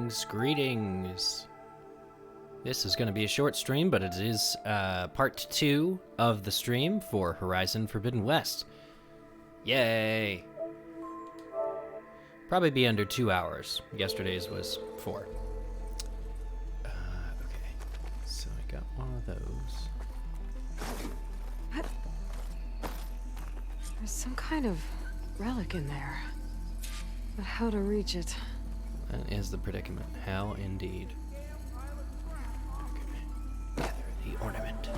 Greetings, greetings. This is going to be a short stream, but it is part 2 of the stream for Horizon Forbidden West. Yay! Probably be under 2 hours. Yesterday's was 4. Okay, so I got one of those. There's some kind of relic in there. But how to reach it? That is the predicament. How indeed. Okay. Gather the ornament.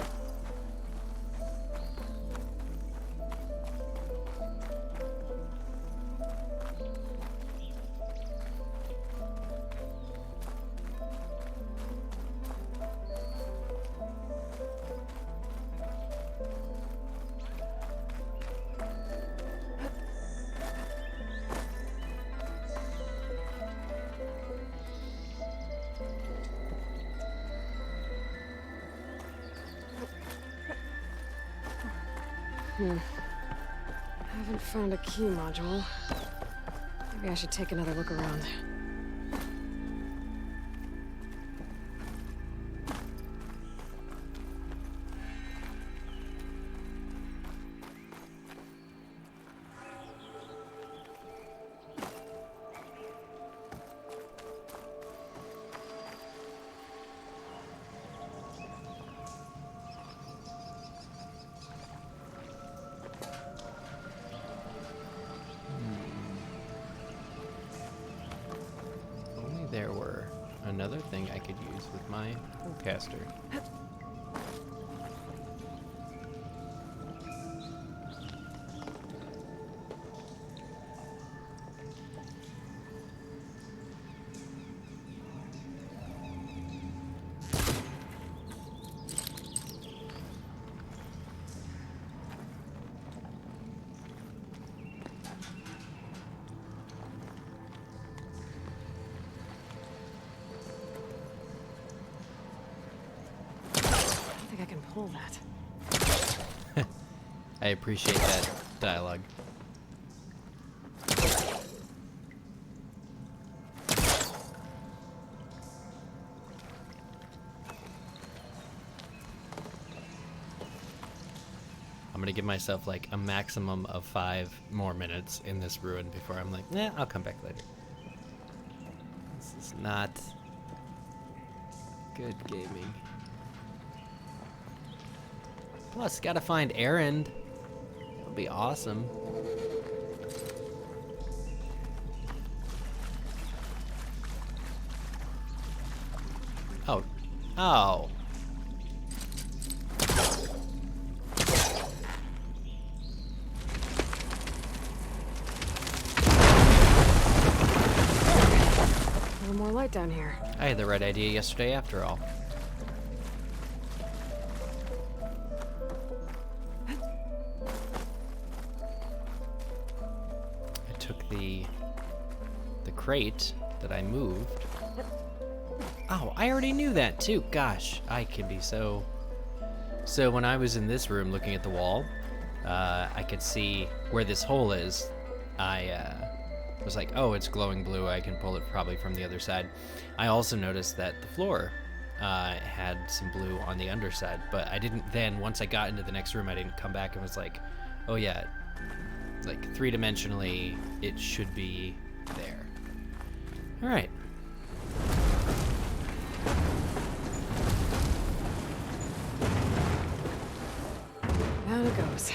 Haven't found a key module. Maybe I should take another look around. There were another thing I could use with my caster. I can pull that. I appreciate that dialogue. I'm gonna give myself like a maximum of 5 more minutes in this ruin before I'm like, nah, I'll come back later. This is not good gaming. Plus, gotta find Erend. That'll be awesome. Oh. Oh. A little more light down here. I had the right idea yesterday after all. The crate that I moved. Oh, I already knew that too. Gosh, I can be so... So when I was in this room looking at the wall, I could see where this hole is. I was like, oh, it's glowing blue. I can pull it probably from the other side. I also noticed that the floor had some blue on the underside, but I didn't then, once I got into the next room, I didn't come back and was like, oh yeah, like 3-dimensionally, it should be there. All right. Down it goes.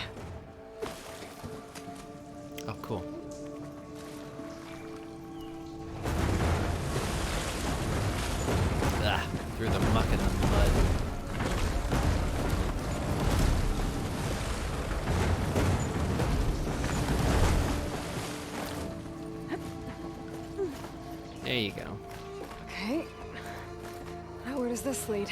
Oh, cool. Ah, through the muck and the mud. There you go. Okay. Now where does this lead?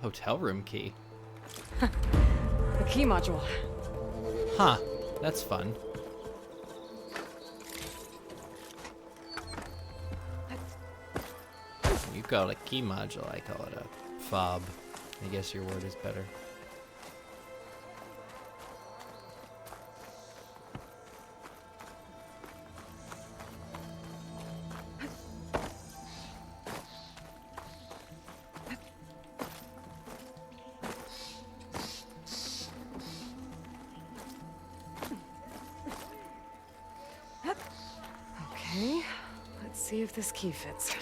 Hotel room key. The key module. Huh. That's fun. call it a key module, I call it a fob. I guess your word is better. Okay, let's see if this key fits.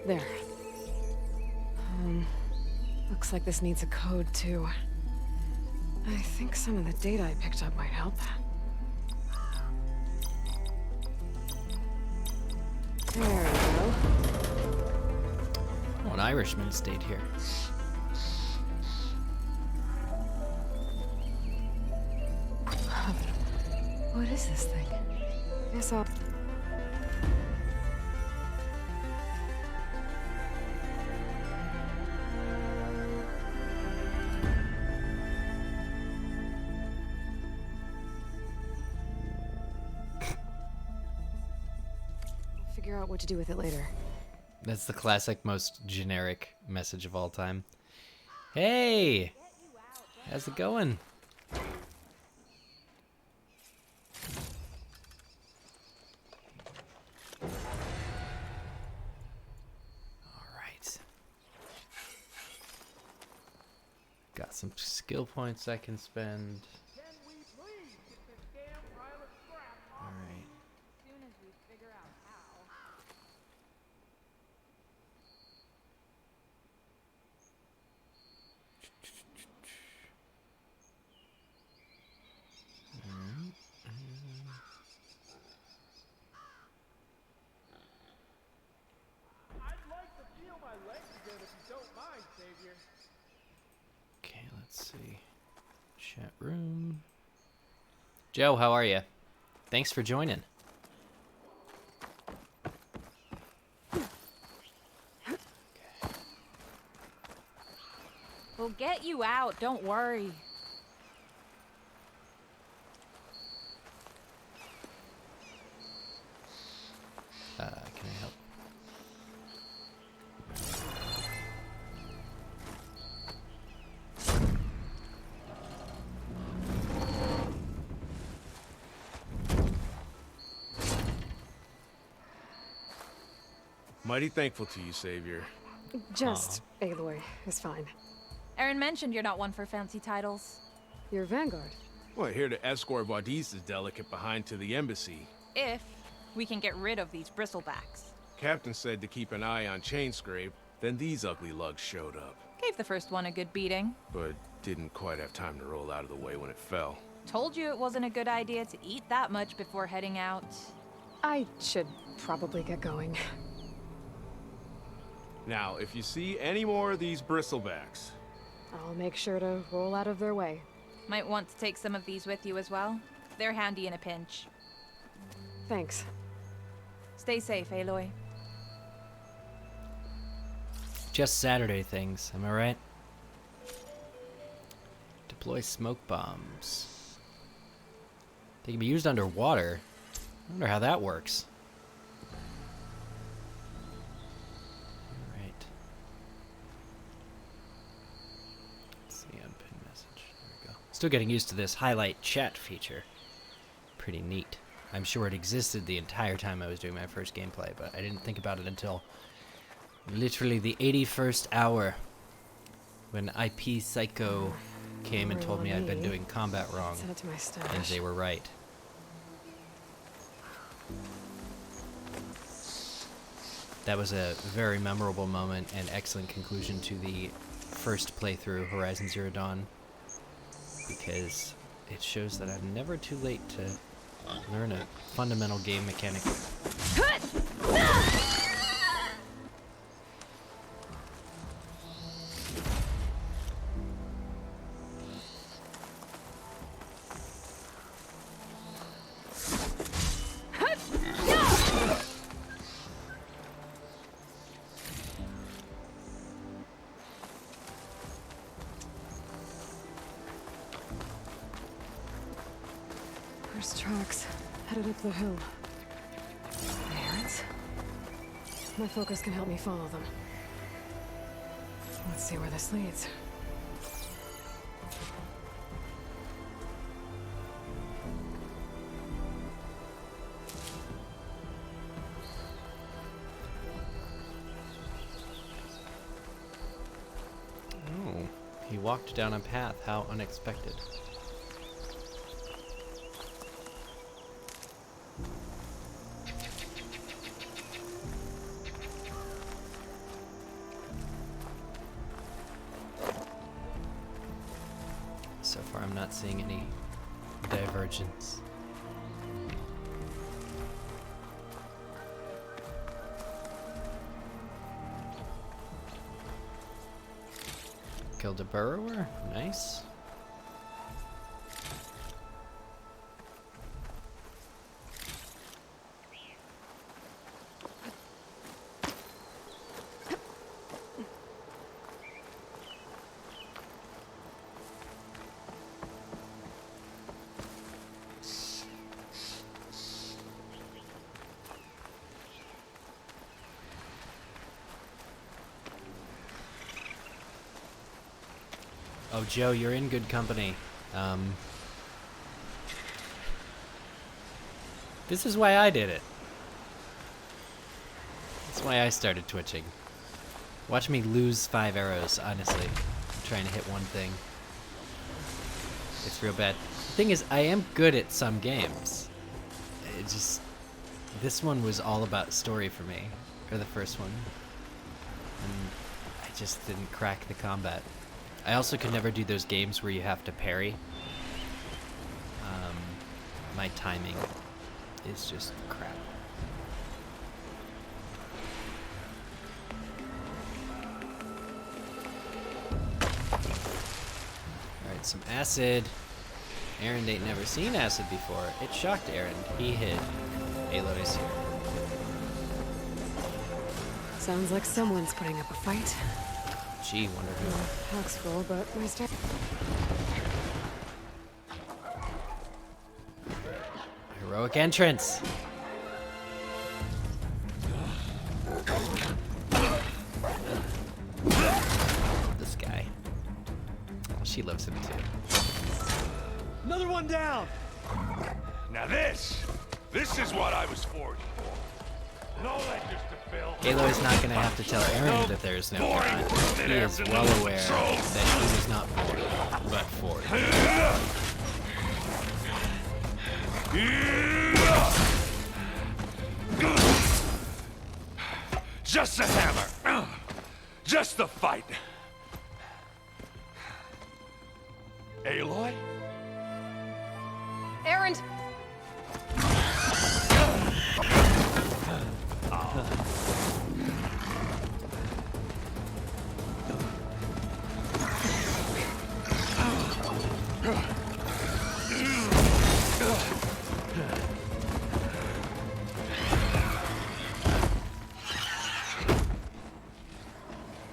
There. Looks like this needs a code too. I think some of the data I picked up might help. There we go. Oh, an Irishman stayed here. What is this thing? Guess I'll... figure out what to do with it later. That's the classic, most generic message of all time. Hey! How's it going? Alright. Got some skill points I can spend. Alright. Soon as we figure out how. I'd like to feel my legs again if you don't mind, Savior. Okay, let's see. Chat room. Joe, how are you? Thanks for joining. We'll get you out, don't worry. Can I help? Mighty thankful to you, Savior. Just Aloy is fine. Aaron mentioned you're not one for fancy titles. You're Vanguard. Well, here to escort Vaudise's delicate behind to the embassy. If we can get rid of these bristlebacks. Captain said to keep an eye on Chainscrape, then these ugly lugs showed up. Gave the first one a good beating. But didn't quite have time to roll out of the way when it fell. Told you it wasn't a good idea to eat that much before heading out. I should probably get going. Now, if you see any more of these bristlebacks, I'll make sure to roll out of their way. Might want to take some of these with you as well. They're handy in a pinch. Thanks. Stay safe, Aloy. Just Saturday things, am I right? Deploy smoke bombs. They can be used underwater. I wonder how that works. Alright. Let's see, unpinned message. There we go. Still getting used to this highlight chat feature. Pretty neat. I'm sure it existed the entire time I was doing my first gameplay, but I didn't think about it until literally the 81st hour when IP Psycho came and told me I'd been doing combat wrong, Send it to my and stash. they were right. That was a very memorable moment and excellent conclusion to the first playthrough Horizon Zero Dawn, because it shows that I'm never too late to learn a fundamental game mechanic. First tracks headed up the hill. Parents? My focus can help me follow them. Let's see where this leads. Oh, he walked down a path. How unexpected. So far, I'm not seeing any divergence. Killed a burrower? Nice. Oh, Joe, you're in good company. This is why I did it. That's why I started twitching. Watch me lose 5 arrows, honestly. I'm trying to hit one thing. It's real bad. The thing is, I am good at some games. It just... This one was all about story for me. Or the first one. And I just didn't crack the combat. I also could never do those games where you have to parry. My timing is just crap. Alright, some acid. Aaron ain't never seen acid before. It shocked Aaron. He hid. Aloy's here. Sounds like someone's putting up a fight. Gee, wonder who. My pack's full, but my start. Heroic entrance. This guy. Oh, she loves him too. Another one down! Now this is what I was forged for. No ledgers to fill. Aloy's not gonna have to tell Aaron that there is no God. He is well aware that he was not born, but forged. Just a hammer. Just the fight. Aloy? Aaron!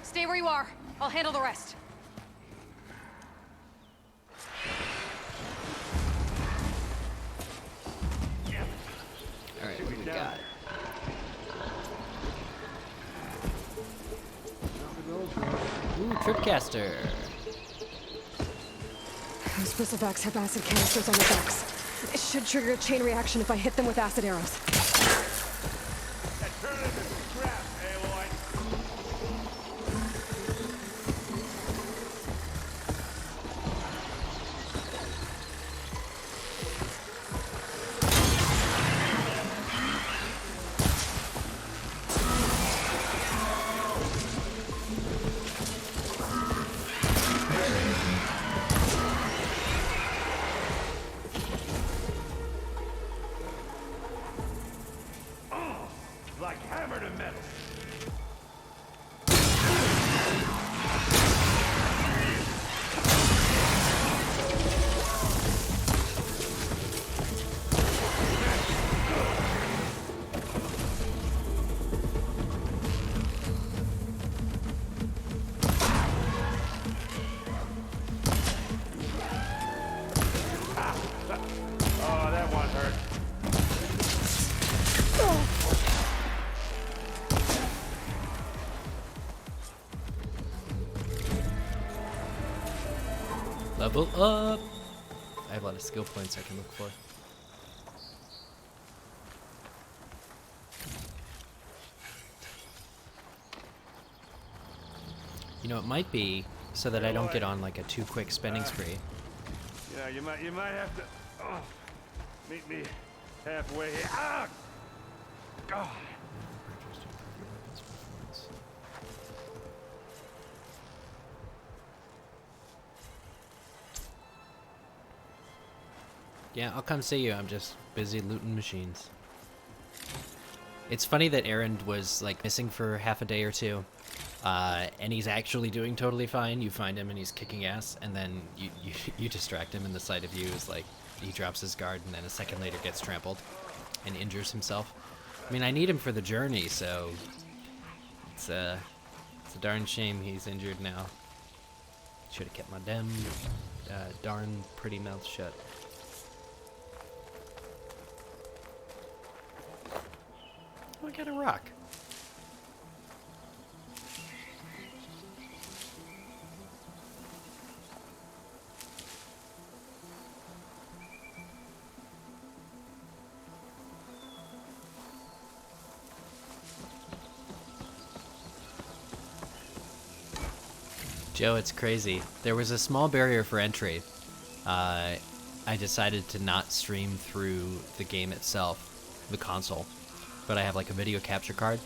Stay where you are. I'll handle the rest. Alright, what do we got? Ooh, Tripcaster. Those bristlebags have acid canisters on their backs. It should trigger a chain reaction if I hit them with acid arrows. That turned into scrap, Aloy. Level up! I have a lot of skill points I can look for. You know, it might be so that I don't get on like a too quick spending spree. Yeah, you might have to meet me halfway here. Ah! God. Yeah, I'll come see you. I'm just busy looting machines. It's funny that Aaron was like missing for half a day or two, and he's actually doing totally fine. You find him and he's kicking ass, and then you distract him, and the sight of you is like he drops his guard, and then a second later gets trampled and injures himself. I mean, I need him for the journey, so it's a darn shame he's injured now. Should have kept my darn pretty mouth shut. Oh, I got a rock. Joe, it's crazy. There was a small barrier for entry. I decided to not stream through the game itself, the console, but I have like a video capture card,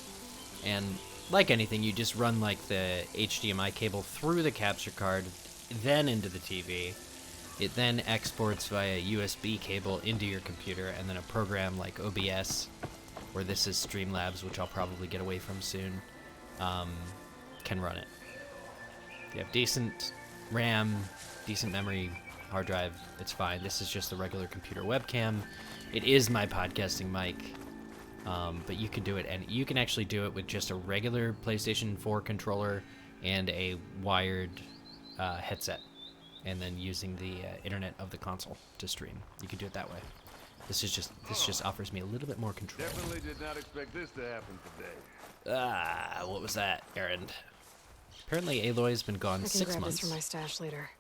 and like anything, you just run like the HDMI cable through the capture card, then into the TV. It then exports via USB cable into your computer, and then a program like OBS, or this is Streamlabs, which I'll probably get away from soon, can run it. If you have decent RAM, decent memory, hard drive, it's fine. This is just a regular computer webcam. It is my podcasting mic, but you can do it, and you can actually do it with just a regular PlayStation 4 controller and a wired headset, and then using the internet of the console to stream. You can do it that way. This just offers me a little bit more control. Definitely did not expect this to happen today. Ah, what was that, Aaron? Apparently Aloy's been gone 6 I can grab months. this for my stash later.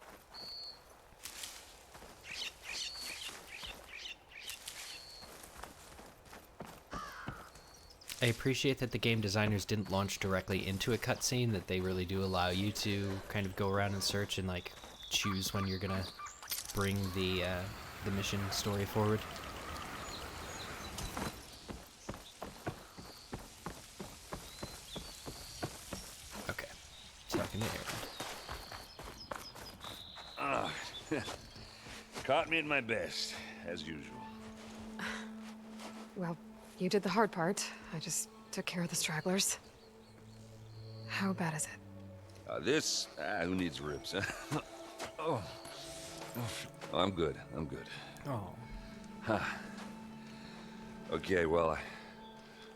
I appreciate that the game designers didn't launch directly into a cutscene, that they really do allow you to kind of go around and search and like choose when you're gonna bring the mission story forward. Okay, talking to Aaron. Caught me at my best, as usual. Well, you did the hard part. I just took care of the stragglers. How bad is it? Who needs ribs? Oh. Oh, I'm good. I'm good. Oh. Okay, well,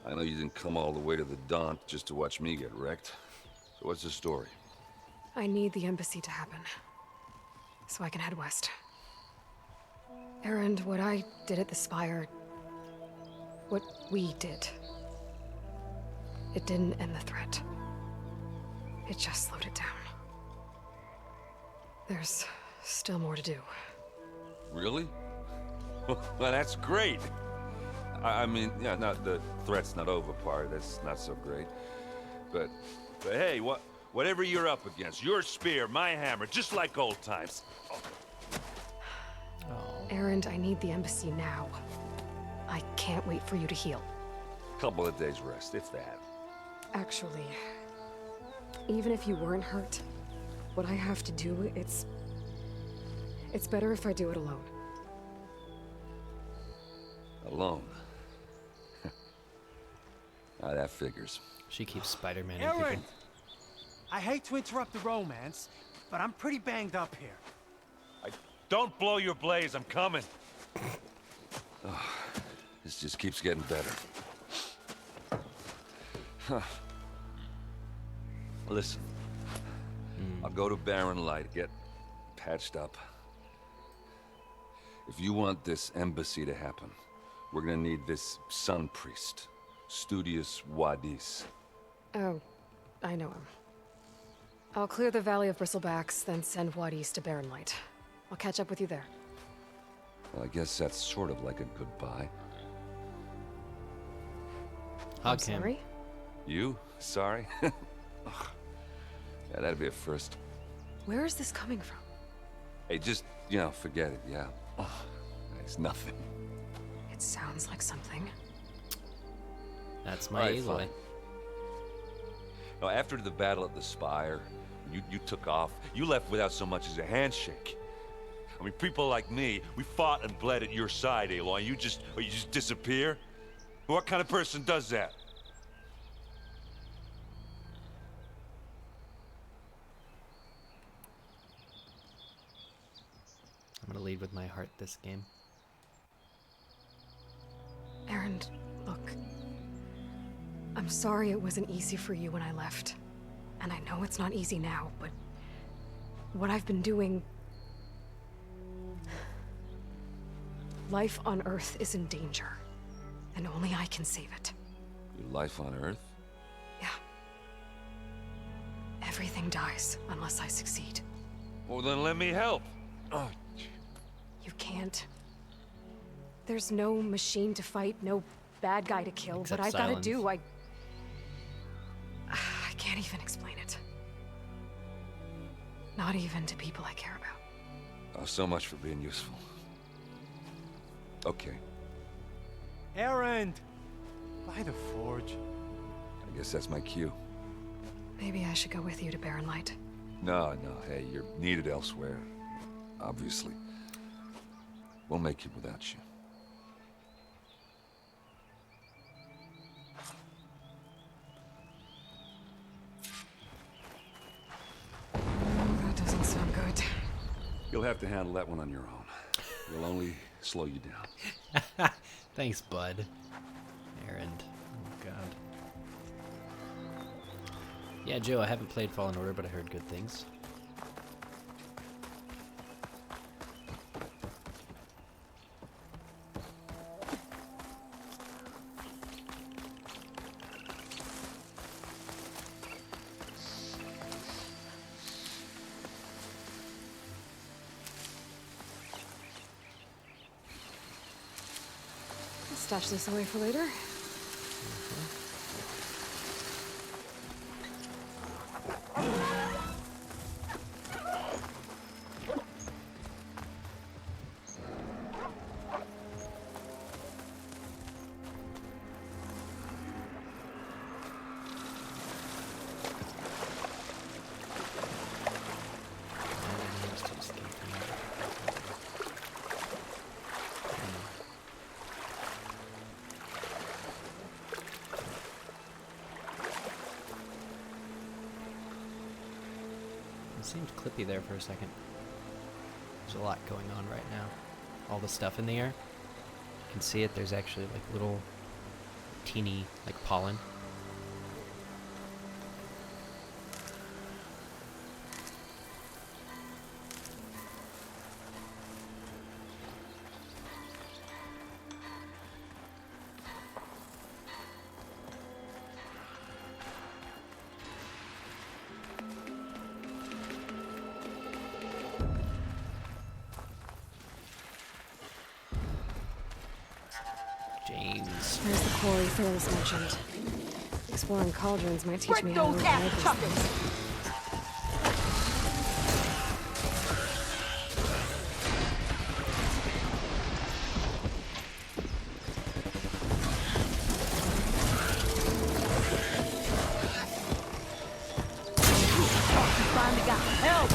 I know you didn't come all the way to the Daunt just to watch me get wrecked. So what's the story? I need the embassy to happen, so I can head west. Aaron, what I did at the Spire, what we did, it didn't end the threat. It just slowed it down. There's still more to do. Really? Well, that's great. I mean, yeah, not the threat's not over part. That's not so great. But hey, whatever you're up against, your spear, my hammer, just like old times. Oh. Aaron, I need the embassy now. I can't wait for you to heal. Couple of days rest, if that. Actually, even if you weren't hurt, what I have to do, it's better if I do it alone. Alone. That figures. She keeps Spider-Man in Aaron! people. I hate to interrupt the romance, but I'm pretty banged up here. Don't blow your blaze, I'm coming. This just keeps getting better. Listen, I'll go to Barren Light, get patched up. If you want this embassy to happen, we're gonna need this sun priest, Studious Wadis. Oh, I know him. I'll clear the Valley of Bristlebacks, then send Wadis to Barren Light. I'll catch up with you there. Well, I guess that's sort of like a goodbye. I'm Hug him. sorry. You? Sorry? Ugh. Yeah, that'd be a first. Where is this coming from? Hey, just, forget it, yeah. Ugh, it's nothing. It sounds like something. That's my All right, Aloy. fine. Now, after the battle at the Spire, you took off. You left without so much as a handshake. I mean, people like me, we fought and bled at your side, Aloy. You just disappear? What kind of person does that? I'm gonna lead with my heart this game. Aaron, look. I'm sorry it wasn't easy for you when I left. And I know it's not easy now, but what I've been doing... Life on Earth is in danger, and only I can save it. Your life on Earth? Yeah. Everything dies unless I succeed. Well, then let me help. Oh, You can't. There's no machine to fight, no bad guy to kill. Except What I've got to silence. do, I can't even explain it. Not even to people I care about. oh, so much for being useful. Okay, Errand! By the forge. I guess that's my cue. Maybe I should go with you to Barren Light. No, hey, you're needed elsewhere. Obviously. We'll make it without you. That doesn't sound good. You'll have to handle that one on your own. We'll only slow you down. Thanks, bud. Errand. Oh, God. Yeah, Joe, I haven't played Fallen Order, but I heard good things. I'll stash this away for later. It seemed clippy there for a second. There's a lot going on right now. All the stuff in the air. You can see it. There's actually like little teeny like pollen. James. There's the quarry Phyllis mentioned. Exploring cauldrons might teach me how to avoid these things. Finally got help!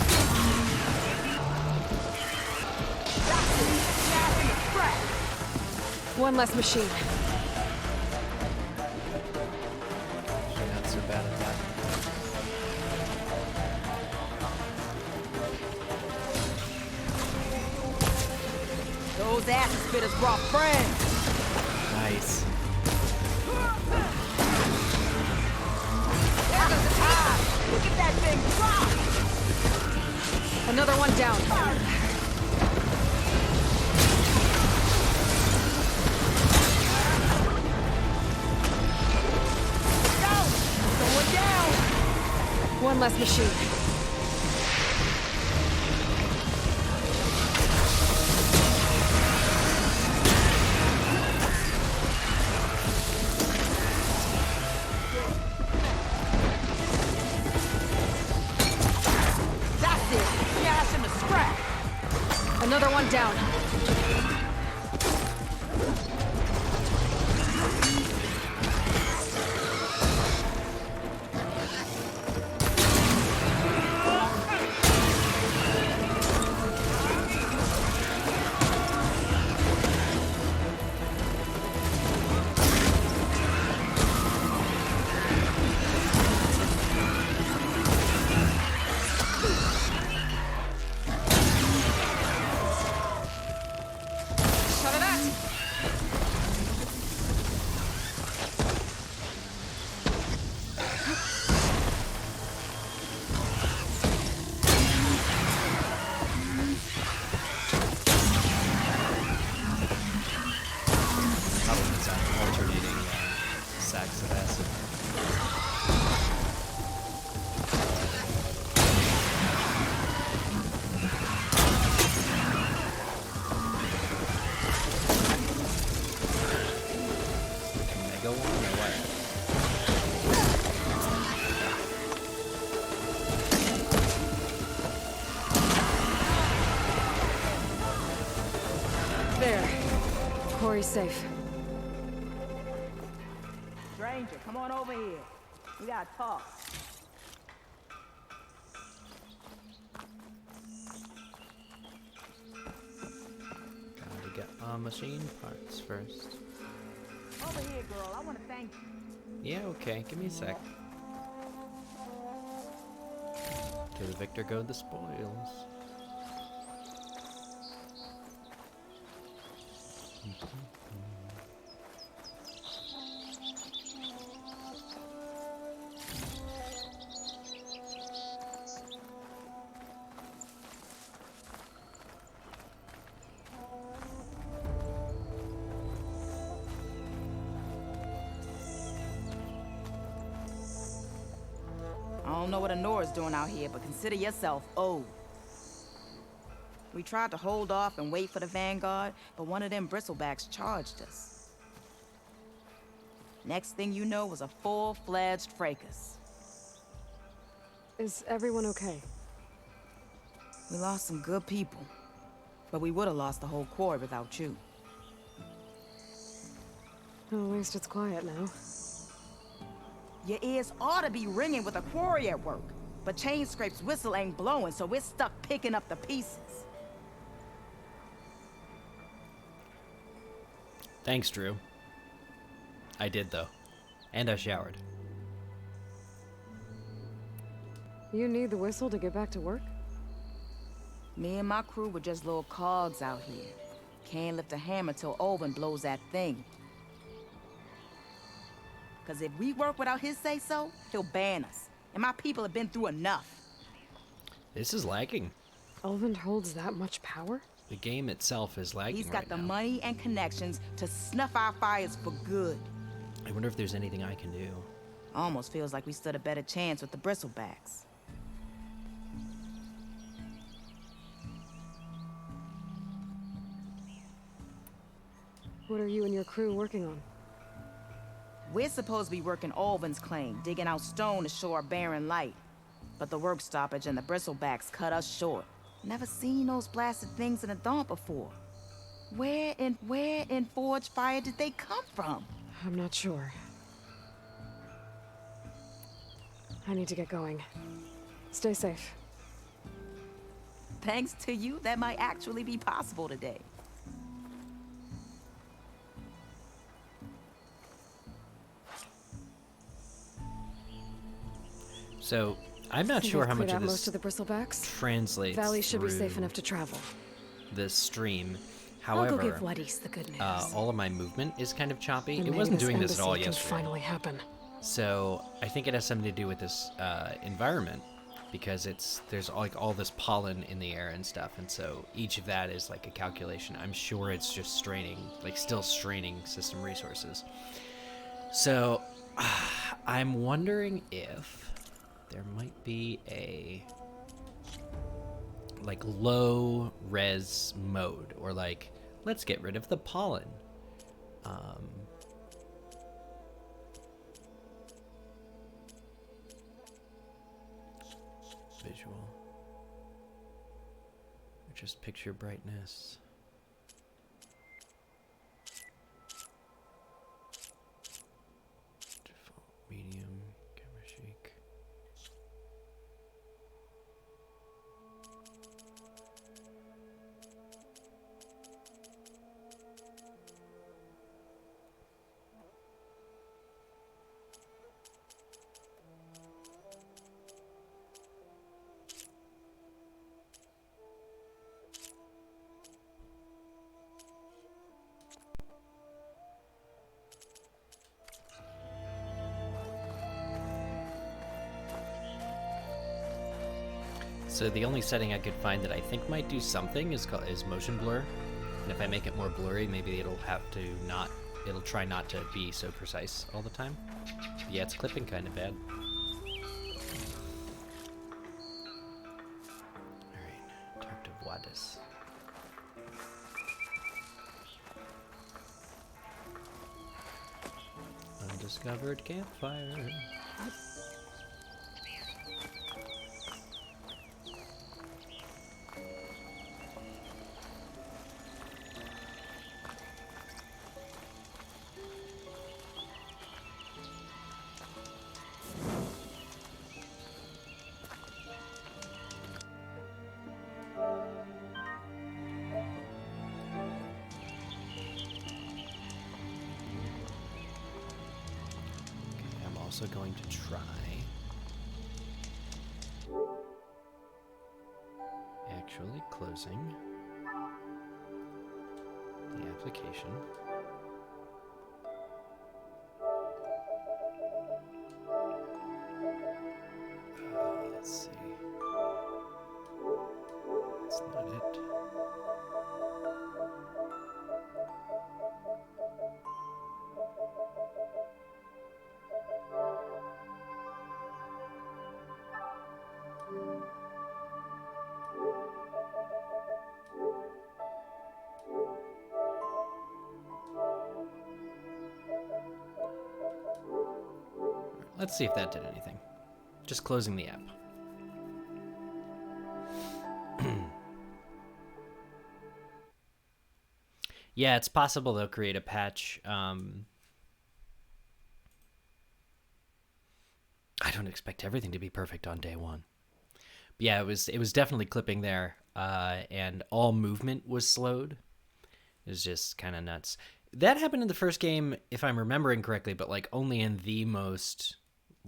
One less machine. You're not so bad at that. Those asses spitters brought friends! Nice. There goes the tide! Look at that thing drop! Another one down. Going down! One less machine. One down. Shot of that. Probably it's alternating sacks of acid. Mega one or what? There. Corey's safe. Stranger, come on over here. We gotta talk. Gotta get machine parts first. Over here, girl. I wanna thank you. Yeah, okay. Give me a sec. To the victor go the spoils. I don't know what Honora's doing out here, but consider yourself old. We tried to hold off and wait for the Vanguard, but one of them bristlebacks charged us. Next thing you know was a full-fledged fracas. Is everyone okay? We lost some good people, but we would have lost the whole quarry without you. At least it's quiet now. Your ears ought to be ringing with a quarry at work, but Chain Scrape's whistle ain't blowing, so we're stuck picking up the pieces. Thanks, Drew. I did, though. And I showered. You need the whistle to get back to work? Me and my crew were just little cogs out here. Can't lift a hammer till Owen blows that thing. Cause if we work without his say-so, he'll ban us. And my people have been through enough. This is lagging. Elvin holds that much power? The game itself is lagging He's got right the now. money and connections to snuff our fires for good. I wonder if there's anything I can do. Almost feels like we stood a better chance with the bristlebacks. What are you and your crew working on? We're supposed to be working Alvin's claim, digging out stone to show our barren light. But the work stoppage and the bristlebacks cut us short. Never seen those blasted things in a dawn before. Where in Forge Fire did they come from? I'm not sure. I need to get going. Stay safe. Thanks to you, that might actually be possible today. So, I'm not Think sure I've how much cleared of out most this of the bristlebacks. translates Valley should be safe through enough to travel. this stream. I'll go However, give Waddies the good news. all of my movement is kind of choppy. And It maybe wasn't doing this at all embassy can yesterday. finally happen. So I think it has something to do with this environment, because there's like all this pollen in the air and stuff, and so each of that is like a calculation. I'm sure it's just straining, like still straining system resources. So I'm wondering if there might be a like low res mode, or like let's get rid of the pollen. Visual. just picture brightness. Default medium, camera shake. So the only setting I could find that I think might do something is motion blur, and if I make it more blurry, maybe it'll try not to be so precise all the time. But yeah, it's clipping kind of bad. All right, talk to Vladis. Undiscovered campfire. Also going to try actually closing the application. Let's see. That's not it. Let's see if that did anything. Just closing the app. Yeah, it's possible they'll create a patch. I don't expect everything to be perfect on day one. But yeah, it was definitely clipping there, and all movement was slowed. It was just kind of nuts. That happened in the first game, if I'm remembering correctly, but like only in the most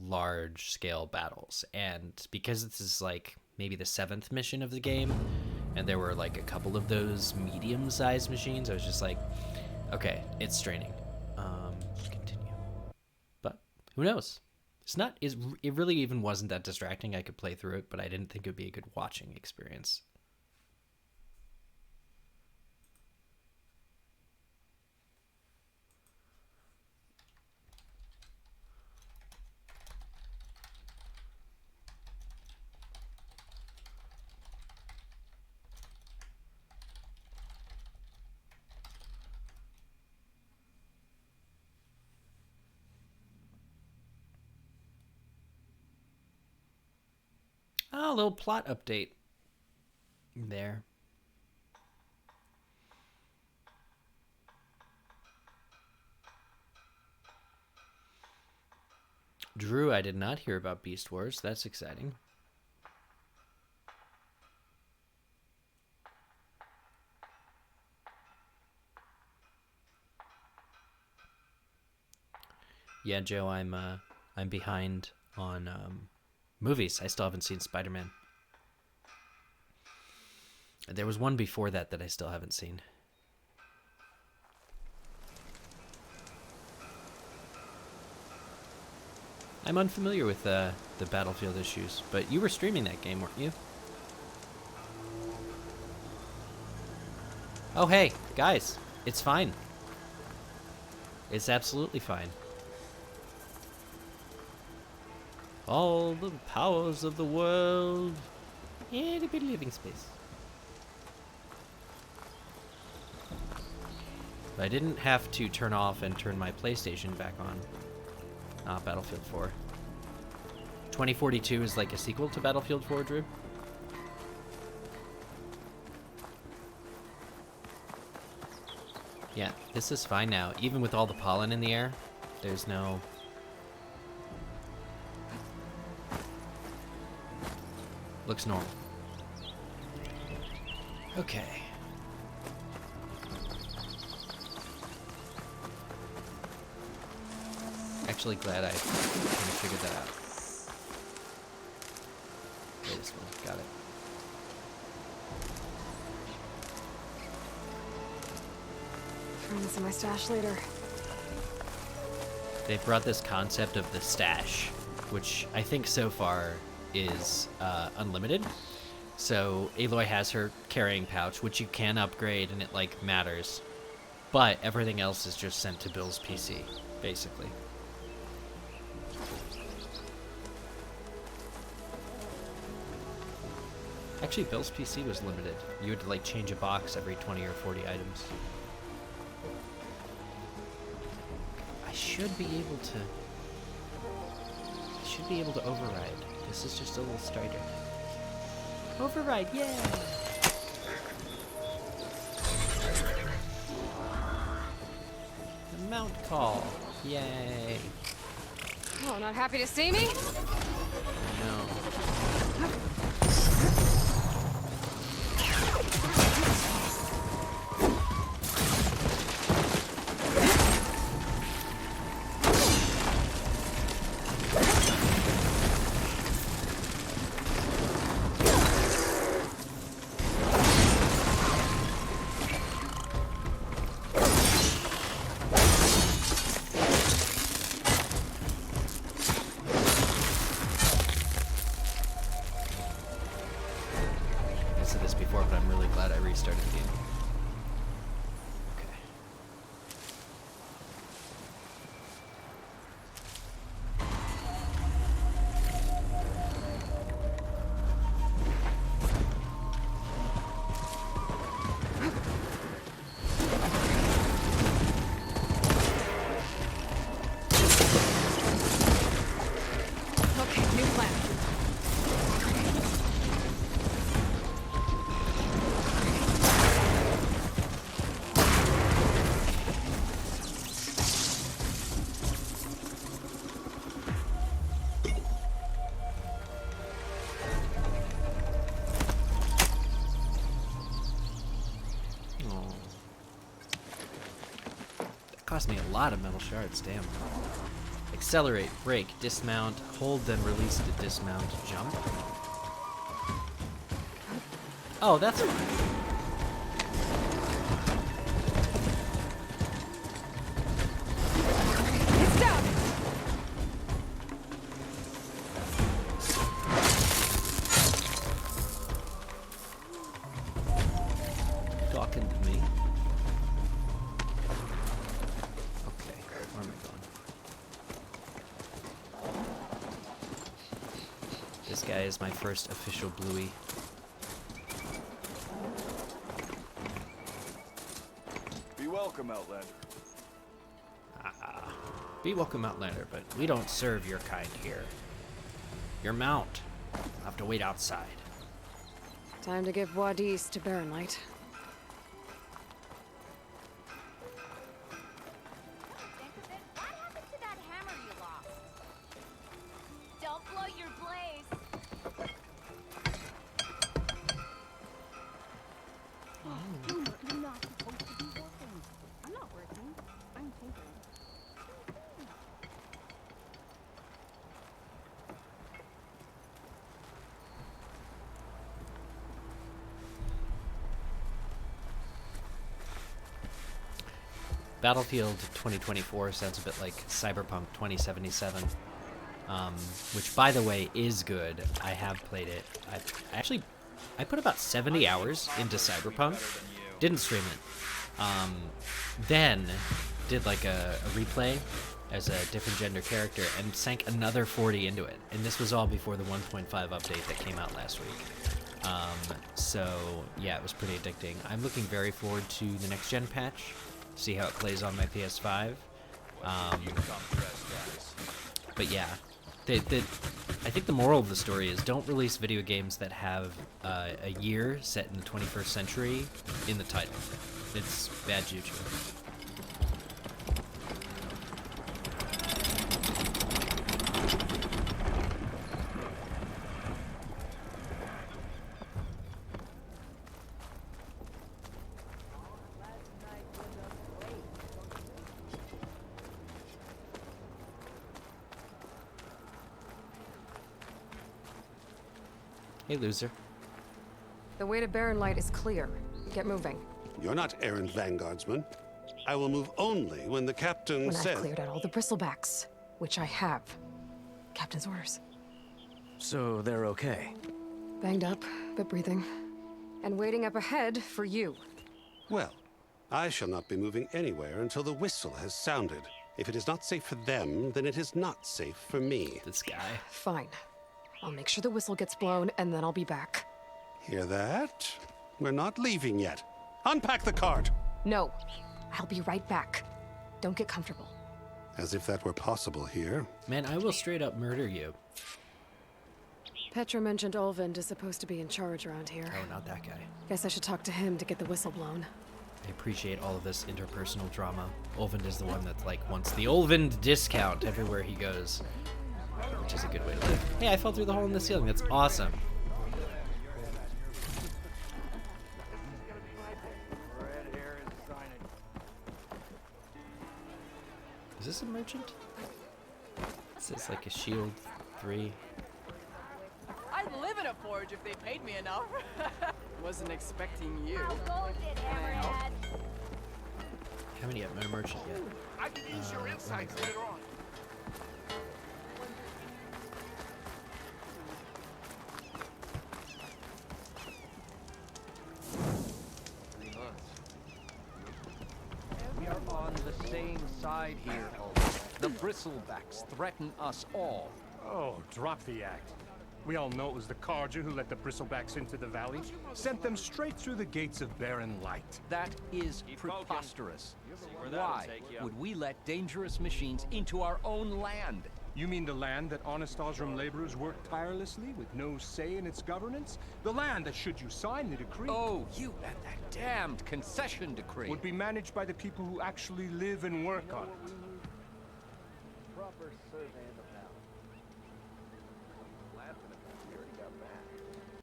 large scale battles. And because this is like maybe the 7th mission of the game, and there were like a couple of those medium-sized machines, I was just like, okay, it's straining. Continue. But who knows? It really even wasn't that distracting. I could play through it, but I didn't think it would be a good watching experience. Oh, a little plot update there. Drew, I did not hear about Beast Wars. That's exciting. Yeah, Joe, I'm behind on movies. I still haven't seen Spider-Man. There was one before that I still haven't seen. I'm unfamiliar with the Battlefield issues, but you were streaming that game, weren't you? Oh, hey, guys, it's fine. It's absolutely fine. All the powers of the world. Itty bitty living space. I didn't have to turn off and turn my PlayStation back on. Battlefield 4. 2042 is like a sequel to Battlefield 4, Drew? Yeah, this is fine now. Even with all the pollen in the air, there's no... Looks normal. Okay. Actually glad I kind of figured that out. This one, got it. Throw this in my stash later. They brought this concept of the stash, which I think so far is unlimited. So Aloy has her carrying pouch, which you can upgrade and it like matters, but everything else is just sent to Bill's PC, basically. Actually, Bill's PC was limited. You had to like change a box every 20 or 40 items. I should be able to override. This is just a little strider. Override, yeah! The mount call, yay! Oh, not happy to see me? No. Before, but I'm really glad I restarted the game. Okay. Okay, new plan. Cost me a lot of metal shards, damn. Accelerate, brake, dismount, hold, then release to dismount, jump. Oh, that's fine. It's down! Talking to me. Okay, where am I going? This guy is my first official bluey. Be welcome, Outlander. Be welcome, Outlander, but we don't serve your kind here. Your mount. You'll have to wait outside. Time to give Wadis to Baron Light. What happened to that hammer you lost? Don't blow your blaze. You're not supposed to be working. I'm not working. I'm thinking. Battlefield 2024 sounds a bit like Cyberpunk 2077, which, by the way, is good. I have played it. I put about 70 hours into Cyberpunk. Didn't stream it. Then did like a replay as a different gender character and sank another 40 into it. And this was all before the 1.5 update that came out last week. So yeah, it was pretty addicting. I'm looking very forward to the next gen patch. See how it plays on my PS5. But yeah, I think the moral of the story is don't release video games that have a year set in the 21st century in the title. It's bad juju. Hey, loser. The way to Barren Light is clear. Get moving. You're not errant vanguardsman. I will move only when the captain When says... I've cleared out all the bristlebacks, which I have. Captain's orders. So they're okay? Banged up, but breathing. And waiting up ahead for you. Well, I shall not be moving anywhere until the whistle has sounded. If it is not safe for them, then it is not safe for me. This guy. Fine. I'll make sure the whistle gets blown, and then I'll be back. Hear that? We're not leaving yet. Unpack the cart! No. I'll be right back. Don't get comfortable. As if that were possible here. Man, I will straight up murder you. Petra mentioned Olvind is supposed to be in charge around here. Oh, not that guy. Guess I should talk to him to get the whistle blown. I appreciate all of this interpersonal drama. Olvind is the one that, like, wants the Olvind discount everywhere he goes. Which is a good way to live. Hey, I fell through the hole in the ceiling. That's awesome. Is this a merchant? It says like a shield 3. I'd live in a forge if they paid me enough. Wasn't expecting you. How goes it, Hammerhead? Haven't yet met a merchant yet. I can use your insights later on. We are on the same side here, Olvin. The bristlebacks threaten us all. Oh, drop the act. We all know it was the Carja who let the bristlebacks into the valley. Sent them straight through the gates of Barren Light. That is preposterous. Why would we let dangerous machines into our own land? You mean the land that honest Osram laborers work tirelessly with no say in its governance? The land that, should you sign the decree... Oh, you and that damned concession decree. ...would be managed by the people who actually live and work on it.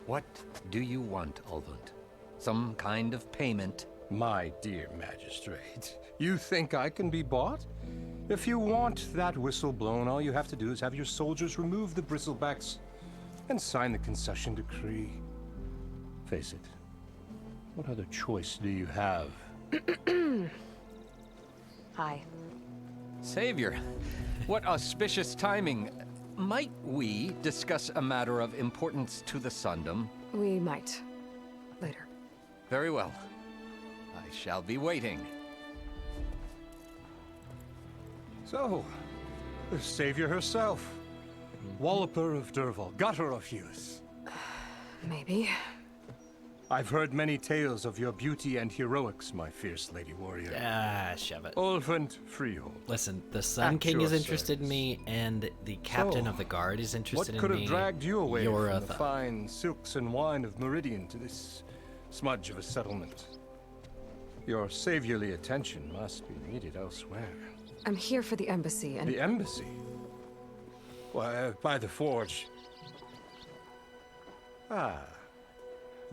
What do you want, Olvund? Some kind of payment? My dear magistrate, you think I can be bought? If you want that whistle blown, all you have to do is have your soldiers remove the bristlebacks and sign the concession decree. Face it, what other choice do you have? Hi. Savior, what auspicious timing. Might we discuss a matter of importance to the Sundom? We might. Later. Very well. I shall be waiting. So, the savior herself. Walloper of Derval, gutter of youth. Maybe. I've heard many tales of your beauty and heroics, my fierce lady warrior. Ah, shove it. Olvent Freehold. Listen, the Sun At King your is interested in service. me, and the captain So, of the guard is interested in What me. could have dragged you away from the Yoratha. fine silks and wine of Meridian to this smudge of a settlement? Your saviorly attention must be needed elsewhere. I'm here for the embassy and... The embassy? Why, by the forge. Ah.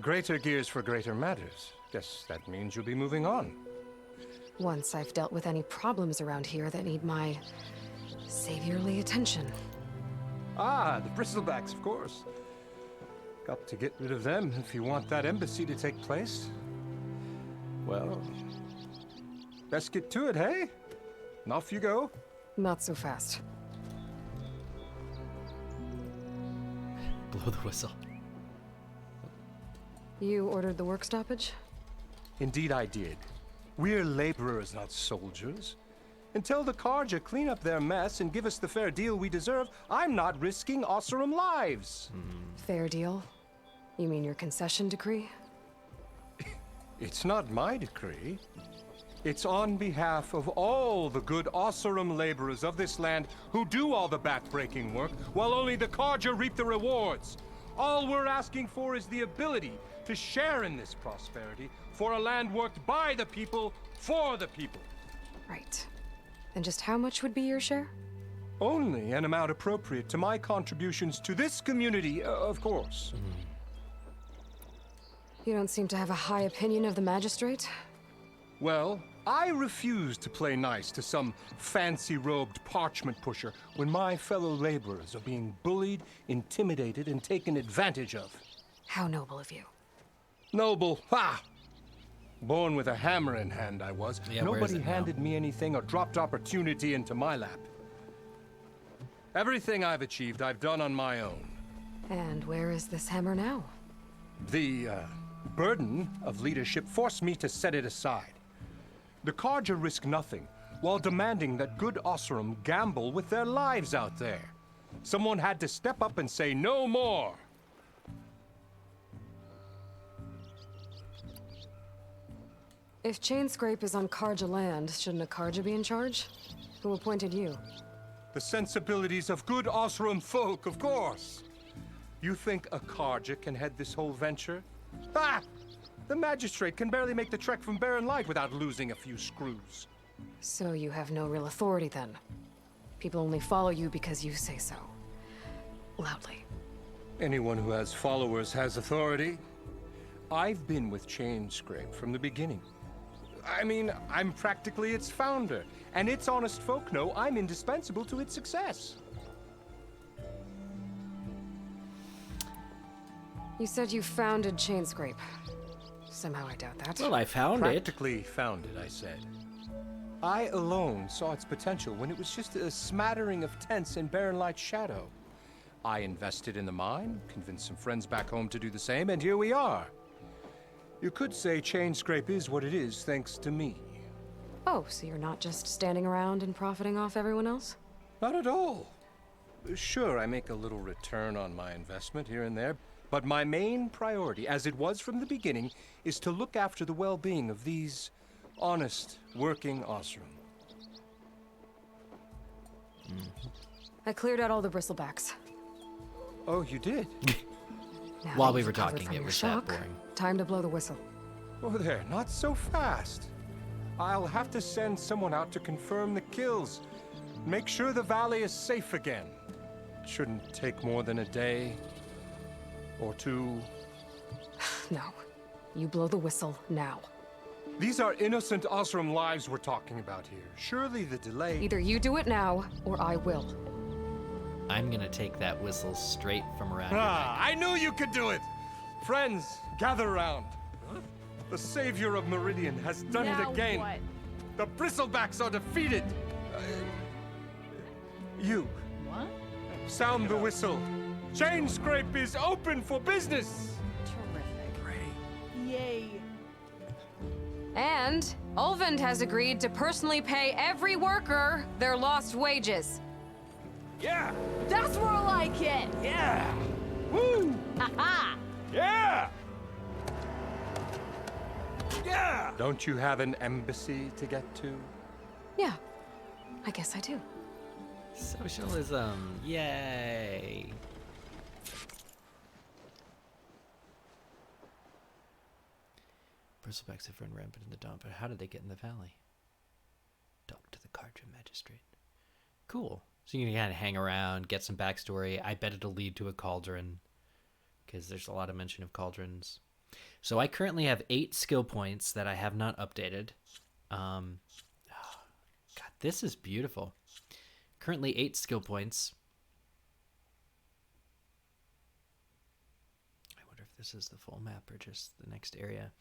Greater gears for greater matters. Guess that means you'll be moving on. Once I've dealt with any problems around here that need my saviorly attention. Ah, the bristlebacks, of course. Got to get rid of them if you want that embassy to take place. Well, let's get to it, hey? And off you go. Not so fast. Blow the whistle. You ordered the work stoppage? Indeed I did. We're laborers, not soldiers. Until the Carja clean up their mess and give us the fair deal we deserve, I'm not risking Osseram lives. Fair deal? You mean your concession decree? It's not my decree. It's on behalf of all the good Osseram laborers of this land who do all the back-breaking work, while only the Carja reap the rewards. All we're asking for is the ability to share in this prosperity for a land worked by the people, for the people. Right. And just how much would be your share? Only an amount appropriate to my contributions to this community, of course. You don't seem to have a high opinion of the magistrate. Well, I refuse to play nice to some fancy-robed parchment pusher when my fellow laborers are being bullied, intimidated, and taken advantage of. How noble of you. Noble, ha! Born with a hammer in hand, I was. Yeah, where is Nobody it now? handed me anything or dropped opportunity into my lap. Everything I've achieved, I've done on my own. And where is this hammer now? The burden of leadership forced me to set it aside. The Carja risk nothing, while demanding that good Osseram gamble with their lives out there. Someone had to step up and say no more. If Chainscrape is on Carja land, shouldn't a Carja be in charge? Who appointed you? The sensibilities of good Osseram folk, of course. You think a Carja can head this whole venture? Ah! The magistrate can barely make the trek from Barren Light without losing a few screws. So you have no real authority then? People only follow you because you say so. Loudly. Anyone who has followers has authority. I've been with Chainscrape from the beginning. I mean, I'm practically its founder, and its honest folk know I'm indispensable to its success. You said you founded Chainscrape. Somehow I doubt that. Well, I found it. Practically founded, I said. I alone saw its potential when it was just a smattering of tents in Barren Light's shadow. I invested in the mine, convinced some friends back home to do the same, and here we are. You could say Chainscrape is what it is thanks to me. Oh, so you're not just standing around and profiting off everyone else? Not at all. Sure, I make a little return on my investment here and there, but my main priority, as it was from the beginning, is to look after the well-being of these honest, working Osseram. I cleared out all the bristlebacks. Oh, you did? Now While that we you've were recovered talking, from it your was shock, that boring. time to blow the whistle. Oh, there, not so fast. I'll have to send someone out to confirm the kills. Make sure the valley is safe again. Shouldn't take more than a day or two. No. You blow the whistle now. These are innocent Osseram lives we're talking about here. Surely the delay... Either you do it now, or I will. I'm gonna take that whistle straight from around your neck. I knew you could do it! Friends, gather around. The savior of Meridian has done Now it again. what? The bristlebacks are defeated. You, What? sound the whistle. Chainscrape is open for business. Terrific. Yay. And Ulvund has agreed to personally pay every worker their lost wages. Yeah! That's more like it. Yeah! Woo! Haha. Yeah! Yeah! Don't you have an embassy to get to? Yeah, I guess I do. Socialism, yay! Bristlebacks have run rampant in the dump, but how did they get in the valley? Talk to the Carja magistrate. Cool. So you can kind of hang around, get some backstory. I bet it'll lead to a cauldron, because there's a lot of mention of cauldrons. So I currently have 8 skill points that I have not updated. God, this is beautiful. Currently 8 skill points. I wonder if this is the full map or just the next area.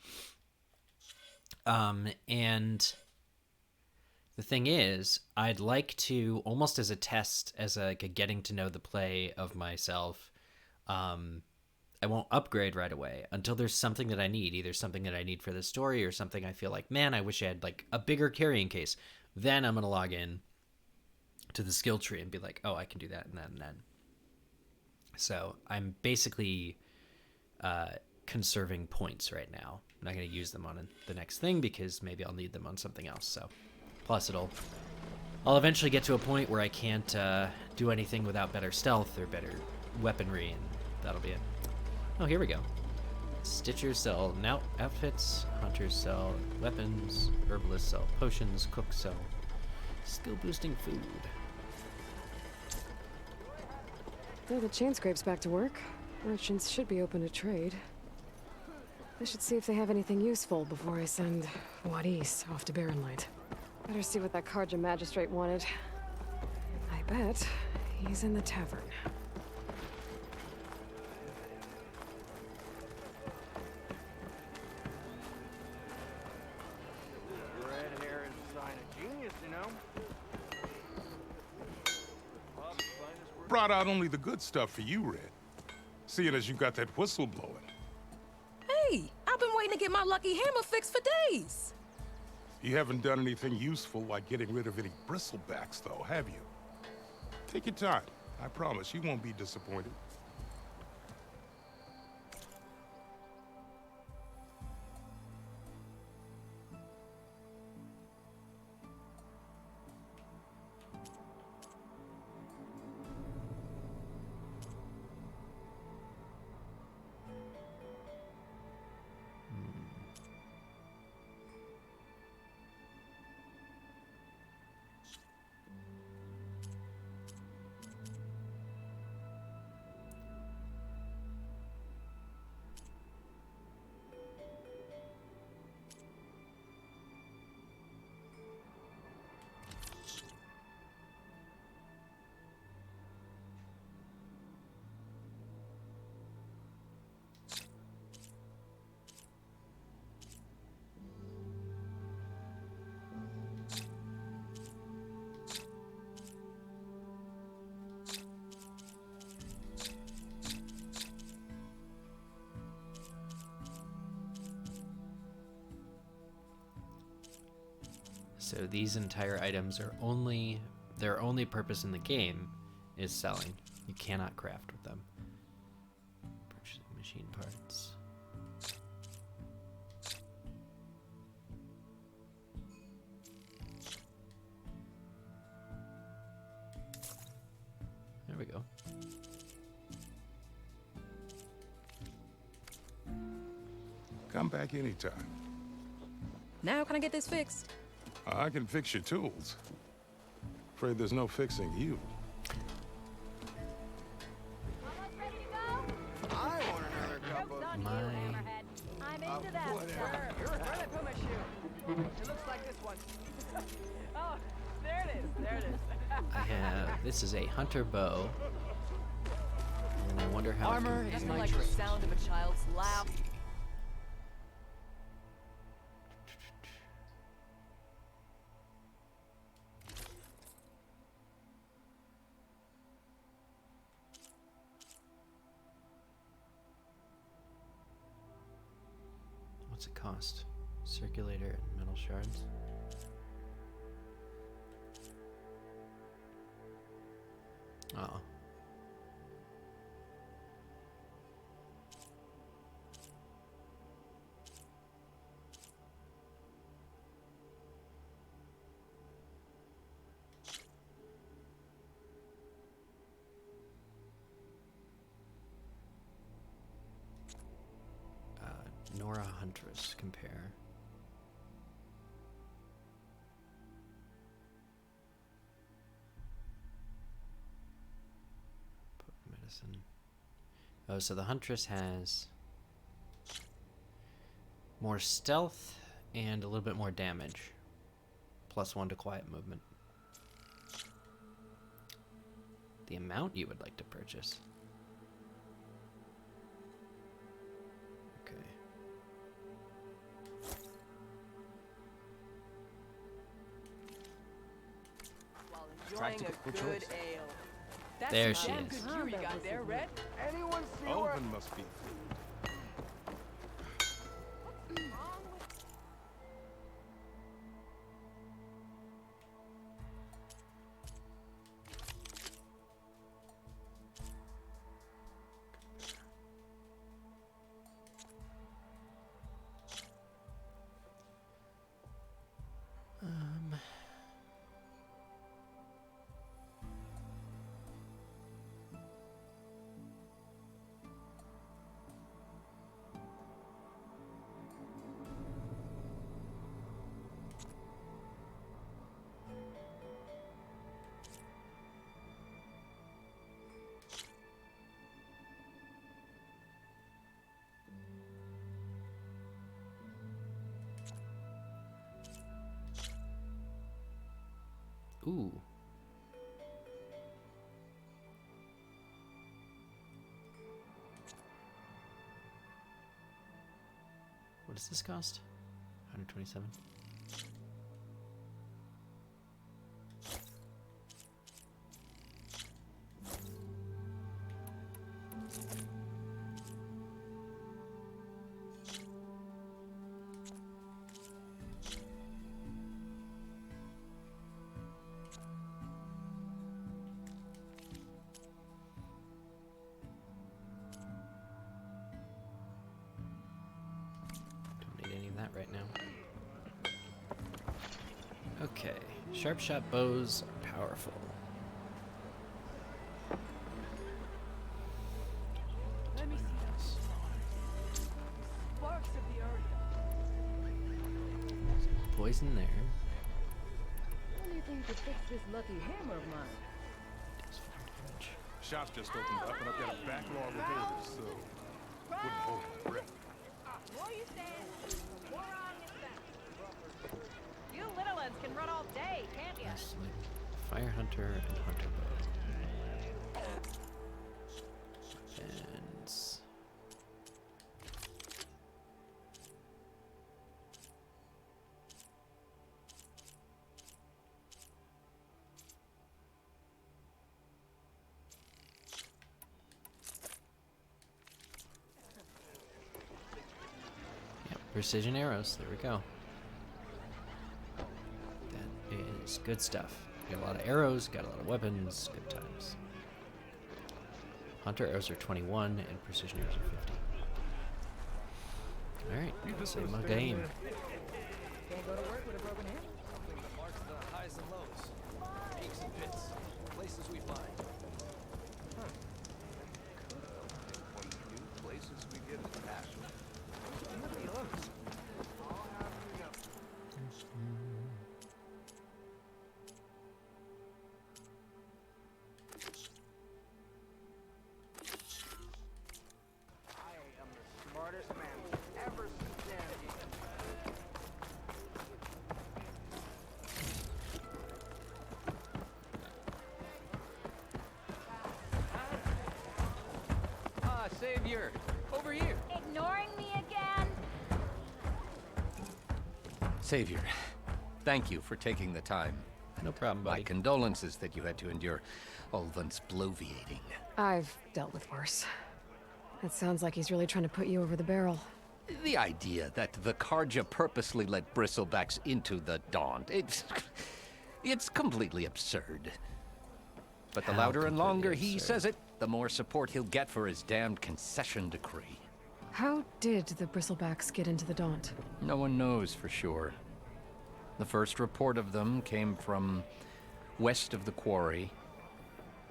And the thing is, I'd like to, almost as a test, as a getting to know the play of myself, I won't upgrade right away until there's something that I need, either something that I need for the story or something I feel like, man, I wish I had like a bigger carrying case. Then I'm going to log in to the skill tree and be like, oh, I can do that and that and that. So I'm basically conserving points right now. I'm not going to use them on the next thing because maybe I'll need them on something else. So plus I'll eventually get to a point where I can't do anything without better stealth or better weaponry, and that'll be it. Oh, here we go. Stitchers sell now outfits, hunters sell weapons, herbalists sell potions, cooks sell skill boosting food. Well, the Chainscrape's back to work. Merchants should be open to trade. I should see if they have anything useful before I send Wadis off to Barren Light. Better see what that Carja magistrate wanted. I bet he's in the tavern. brought out only the good stuff for you, Red. Seeing as you got that whistle blowing. Hey, I've been waiting to get my lucky hammer fixed for days. You haven't done anything useful like getting rid of any bristlebacks, though, have you? Take your time. I promise you won't be disappointed. So these entire items are their only purpose in the game is selling. You cannot craft with them. Purchase machine parts. There we go. Come back anytime. Now can I get this fixed? I can fix your tools. Afraid there's no fixing you. I want another cup of I'm into that. Where did I put my shoe? It looks like this one. Oh, there it is. There it is. I have. This is a hunter bow. And I wonder how. Armor is like the sound of a child's laugh. What's it cost? Circulator and metal shards. Oh. Nora Huntress, compare. Medicine. Oh, so the Huntress has more stealth and a little bit more damage. +1 to quiet movement. The amount you would like to purchase. Enjoying a good ale. That's There she damn is. good gear you got there, Red. Anyone see Oven must be. Ooh. What does this cost? 127. right now. Okay, sharp shot bows are powerful. Let me see those. Sparks of the earth. Poison there. Anything to fix this lucky hammer of mine. Shop's just opened up, and I've got a backlog of orders, so wouldn't hold my breath. Where you stand? We're on this back. You little ones can run all day, can't you? Yes, like Fire Hunter and Hunter Bow. And yep, precision arrows. There we go. That is good stuff. Got a lot of arrows, got a lot of weapons, good times. Hunter arrows are 21 and precision arrows are 50. Alright, save my game. Can't go to work with a broken hand. The marks of the highs and lows, aches and pits, places we find. Places we get attached. Smartest man ever standing. Ah, Savior, over here. Ignoring me again? Savior, thank you for taking the time. No problem, My buddy. condolences that you had to endure Ulvan's bloviating. I've dealt with worse. It sounds like he's really trying to put you over the barrel. The idea that the Karja purposely let bristlebacks into the Daunt, it's completely absurd. But the How louder and longer completely he absurd? says it, the more support he'll get for his damned concession decree. How did the bristlebacks get into the Daunt? No one knows for sure. The first report of them came from west of the quarry.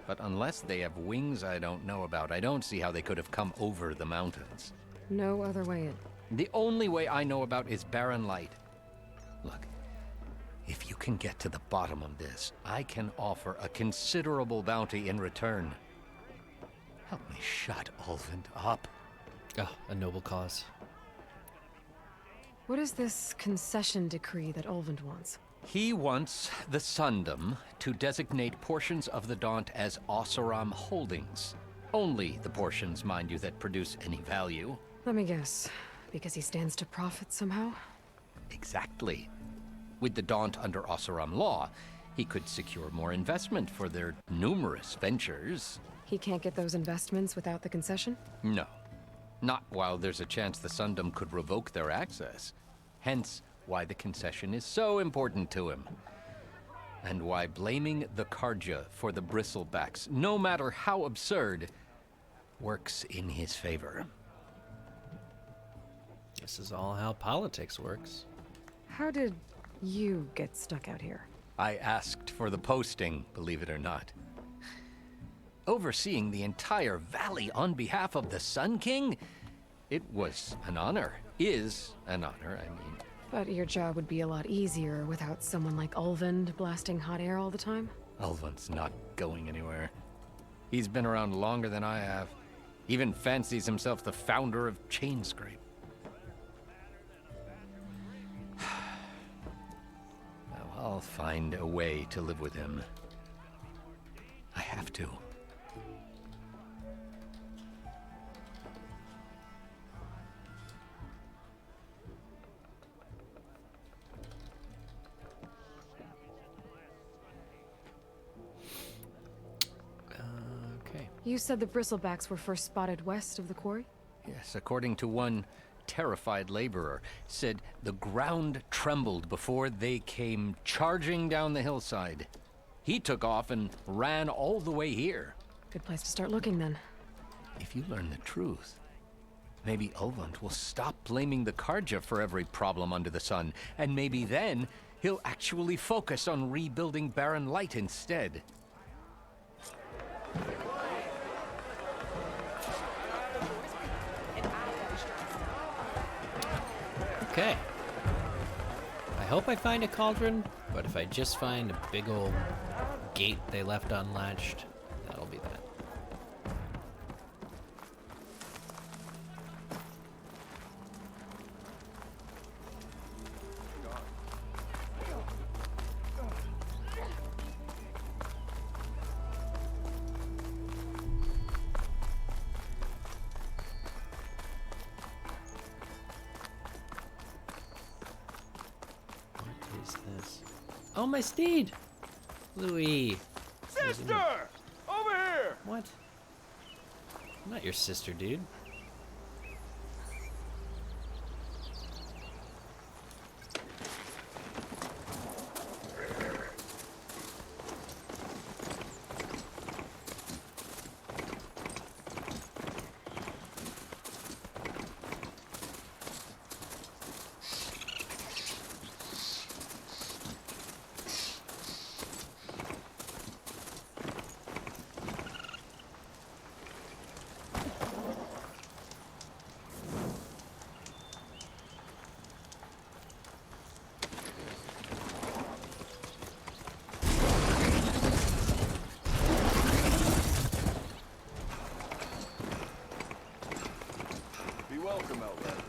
But unless they have wings I don't know about, I don't see how they could have come over the mountains. No other way in. The only way I know about is Barren Light. Look, if you can get to the bottom of this, I can offer a considerable bounty in return. Help me shut Ulvund up. Oh, a noble cause. What is this concession decree that Ulvund wants? He wants the Sundom to designate portions of the Daunt as Oseram holdings. Only the portions, mind you, that produce any value. Let me guess. Because he stands to profit somehow? Exactly. With the Daunt under Oseram law, he could secure more investment for their numerous ventures. He can't get those investments without the concession? No. Not while there's a chance the Sundom could revoke their access. Hence, why the concession is so important to him. And why blaming the Karja for the bristlebacks, no matter how absurd, works in his favor. This is all how politics works. How did you get stuck out here? I asked for the posting, believe it or not. Overseeing the entire valley on behalf of the Sun King? It was an honor. Is an honor, I mean. But your job would be a lot easier without someone like Ulvund blasting hot air all the time? Ulvund's not going anywhere. He's been around longer than I have. Even fancies himself the founder of Chainscrape. Well, I'll find a way to live with him. I have to. Okay. You said the bristlebacks were first spotted west of the quarry? Yes, according to one terrified laborer, said the ground trembled before they came charging down the hillside. He took off and ran all the way here. Good place to start looking then. If you learn the truth, Maybe Ulvund will stop blaming the Karja for every problem under the sun, and maybe then he'll actually focus on rebuilding Barren Light instead. Okay. I hope I find a cauldron, but if I just find a big old gate they left unlatched, that'll be that. What is this? Oh, my steed! Louis! Sister! Over here! What? I'm not your sister, dude. Be welcome, Outlander.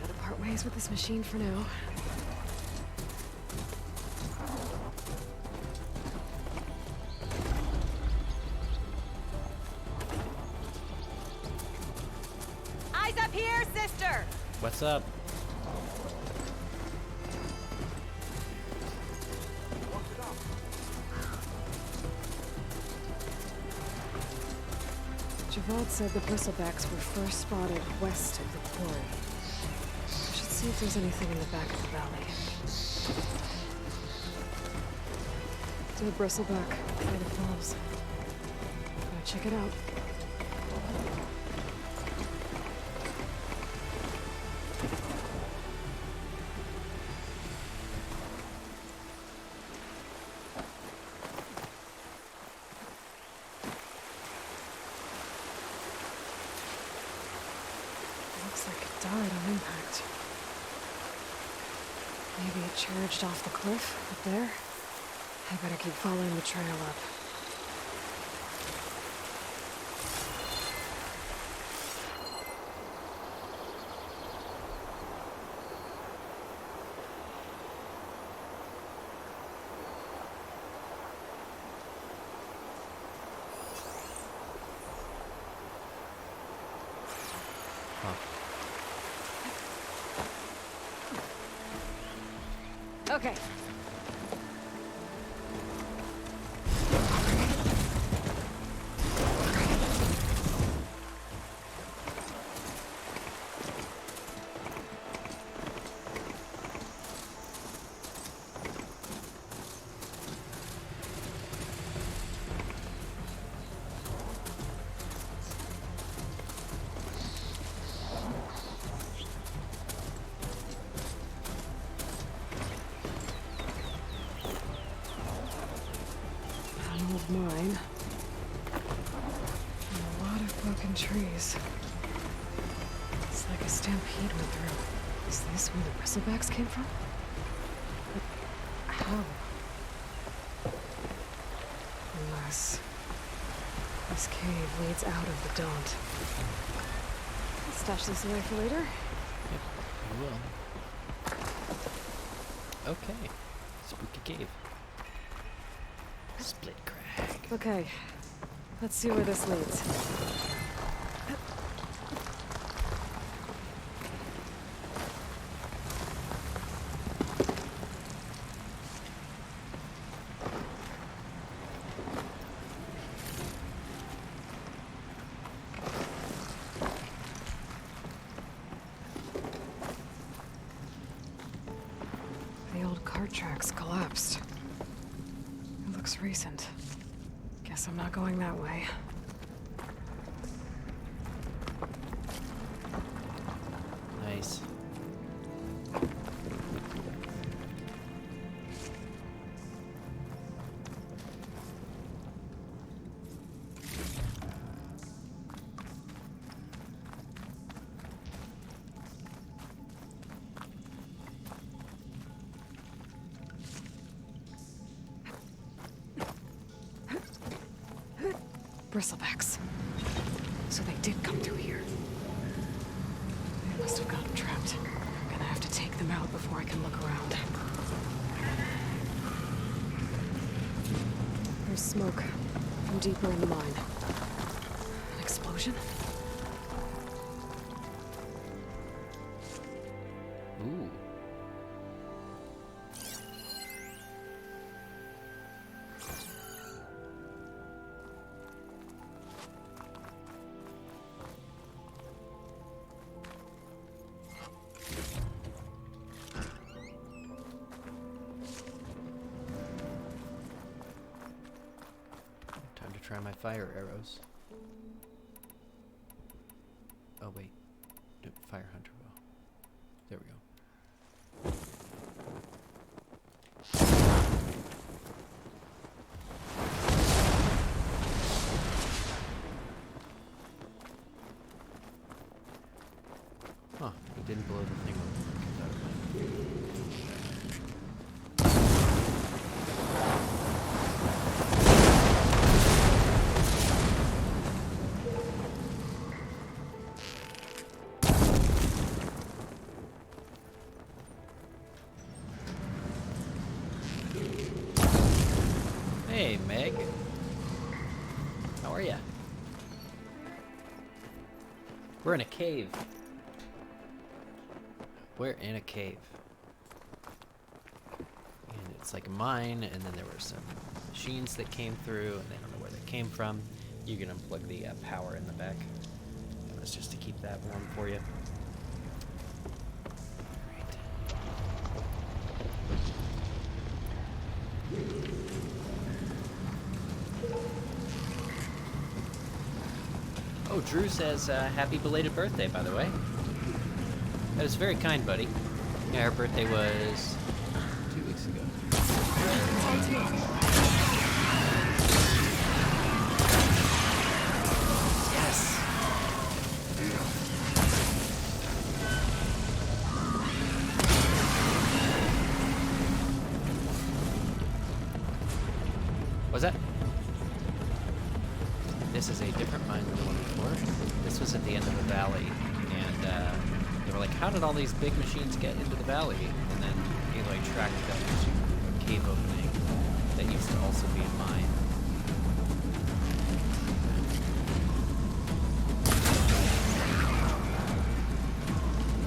Gotta part ways with this machine for now. Eyes up here, sister! What's up? Javad said the bristlebacks were first spotted west of the quarry. I should see if there's anything in the back of the valley. To the bristleback, where the falls. Gotta check it out. Looks like it died on impact. Maybe it charged off the cliff up there. I better keep following the trail up. Okay. Of mine. And a lot of broken trees. It's like a stampede went through. Is this where the bristlebacks came from? But how? Unless this cave leads out of the Daunt. I'll stash this away for later. Yep, you will. Okay. Spooky cave. Split crag. Okay. Let's see where this leads. tracks collapsed. It looks recent. Guess I'm not going that way. Nice. Bristlebacks. So they did come through here. They must have gotten trapped. I'm gonna have to take them out before I can look around. There's smoke from deeper in the mine. An explosion? Ooh. Time to try my fire arrows. Oh wait, no, fire hunter bow. There we go. Huh, it didn't blow the thing up. Hey, Meg. How are ya? We're in a cave. We're in a cave. And it's like a mine, and then there were some machines that came through, and they don't know where they came from. You can unplug the power in the back. That was just to keep that warm for you. Oh, Drew says, happy belated birthday, by the way. That was very kind, buddy. Yeah, her birthday was 2 weeks ago. Yes! Was that? This is a different mine than the one before. This was at the end of the valley, and they were like, how did all these big machines get into the valley? And then Aloy tracked them to a cave opening that used to also be a mine.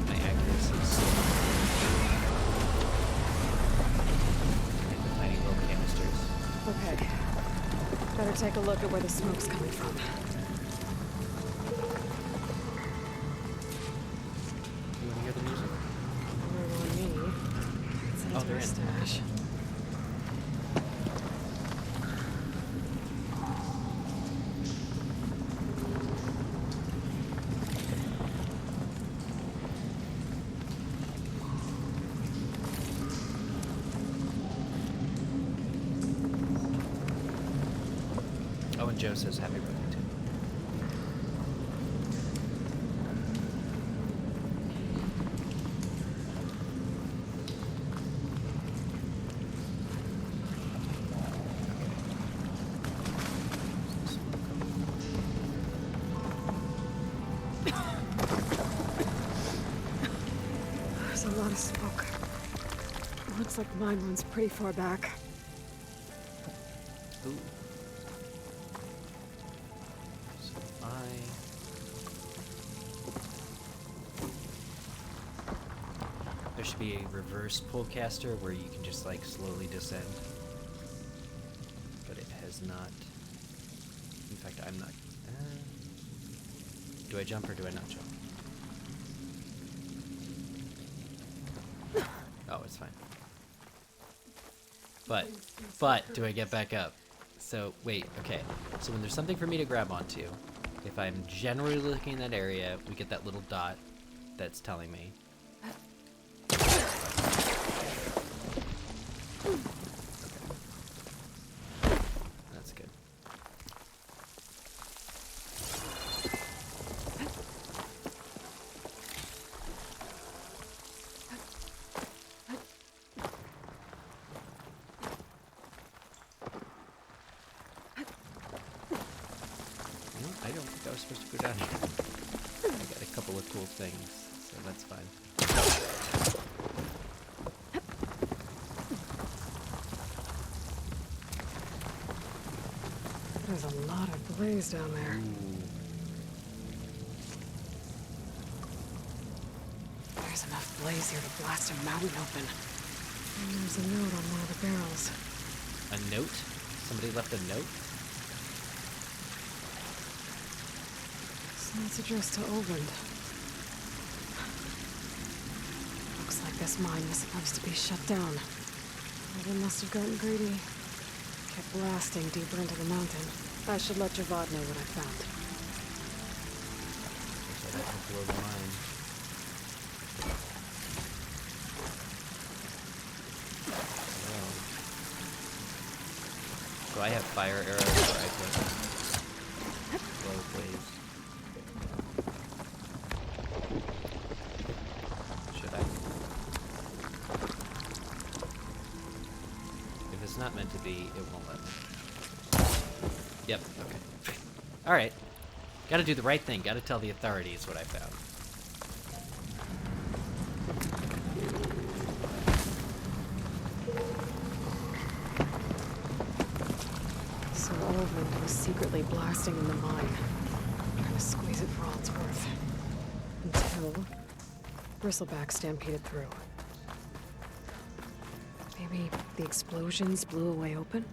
My accuracy is so and the tiny little canisters. Okay. Better take a look at where the smoke's coming from. You want to hear the music? They're on me. Oh, they're in. Stash. Oh, and Joe says happy birthday too. There's a lot of smoke. It looks like the mine runs pretty far back. Ooh. So there should be a reverse pull caster where you can just like slowly descend. But it has not. In fact, I'm not. Do I jump or do I not jump? Oh, it's fine. But do I get back up? So wait, okay. So when there's something for me to grab onto, if I'm generally looking in that area, we get that little dot that's telling me. That's good. I don't think I was supposed to go down here. I got a couple of cool things, so that's fine. There's a lot of blaze down there. There's enough blaze here to blast a mountain open. And there's a note on one of the barrels. A note? Somebody left a note? It's addressed to Oland. Looks like this mine was supposed to be shut down. They must have gotten greedy. Kept blasting deeper into the mountain. I should let Javad know what I found. So that can blow the mine. So I have fire arrows where I can blow blaze. Should I? If it's not meant to be, it won't let me. Yep, okay. Alright. Gotta do the right thing. Gotta tell the authorities what I found. So Oland was secretly blasting in the mine. Trying to squeeze it for all it's worth. Until Bristleback stampeded through. Maybe the explosions blew a way open?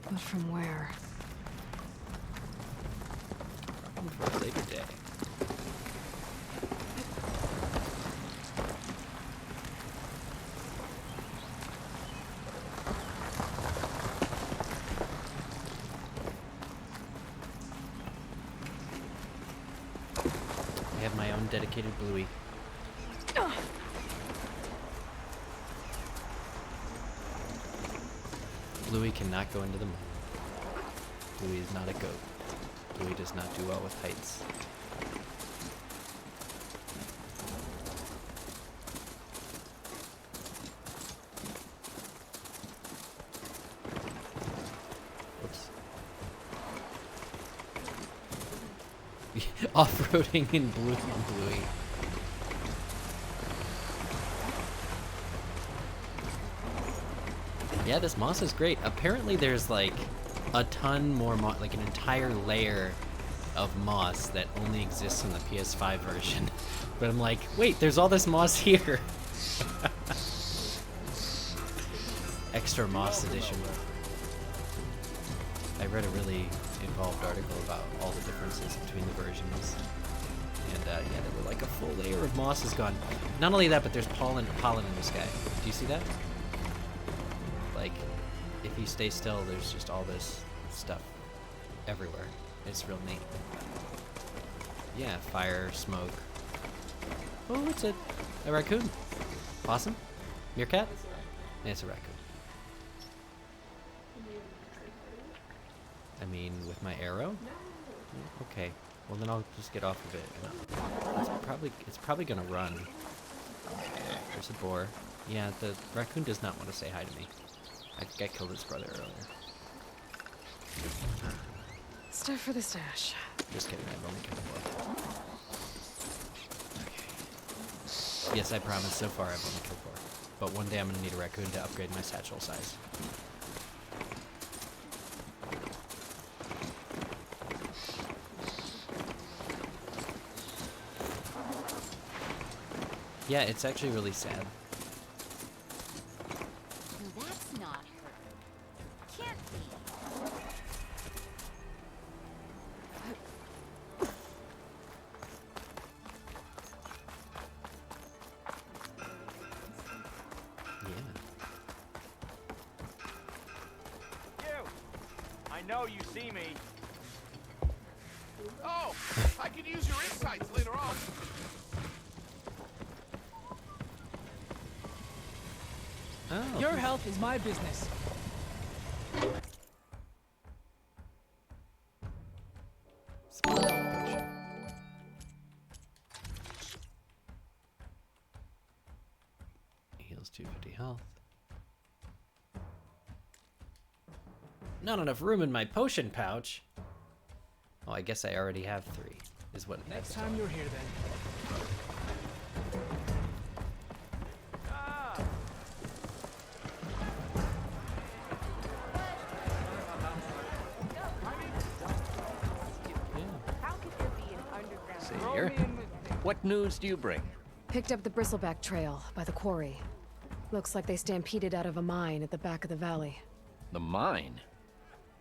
But from where? For a later day. I have my own dedicated Bluey. Bluey cannot go into the moon. Bluey is not a goat. Bluey does not do well with heights. Whoops. Off-roading in Bluey. Yeah, this moss is great. Apparently there's like a ton more like an entire layer of moss that only exists in the PS5 version. But I'm like, wait, there's all this moss here. Extra moss edition. I read a really involved article about all the differences between the versions. And yeah, there were like a full layer of moss is gone. Not only that, but there's pollen in the sky. Do you see that? Like, if you stay still, there's just all this stuff everywhere. It's real neat. Yeah, fire, smoke. Oh, it's a raccoon. Possum? Meerkat? Yeah, it's a raccoon. I mean, with my arrow? Okay. Well, then I'll just get off of it. It's probably gonna run. There's a boar. Yeah, the raccoon does not want to say hi to me. I think I killed its brother earlier. Stuff for the stash. Just kidding, I've only killed four. Okay. Yes, I promise, so far I've only killed four. But one day I'm gonna need a raccoon to upgrade my satchel size. Yeah, it's actually really sad. That's not her. Can't be. know you see me. Oh, I could use your insights later on. Oh. Your health is my business. Heals 250 health. Not enough room in my potion pouch. Oh, I guess I already have 3. Is what it Next is. time you're here, then. Savior, what news do you bring? Picked up the bristleback trail by the quarry. Looks like they stampeded out of a mine at the back of the valley. The mine?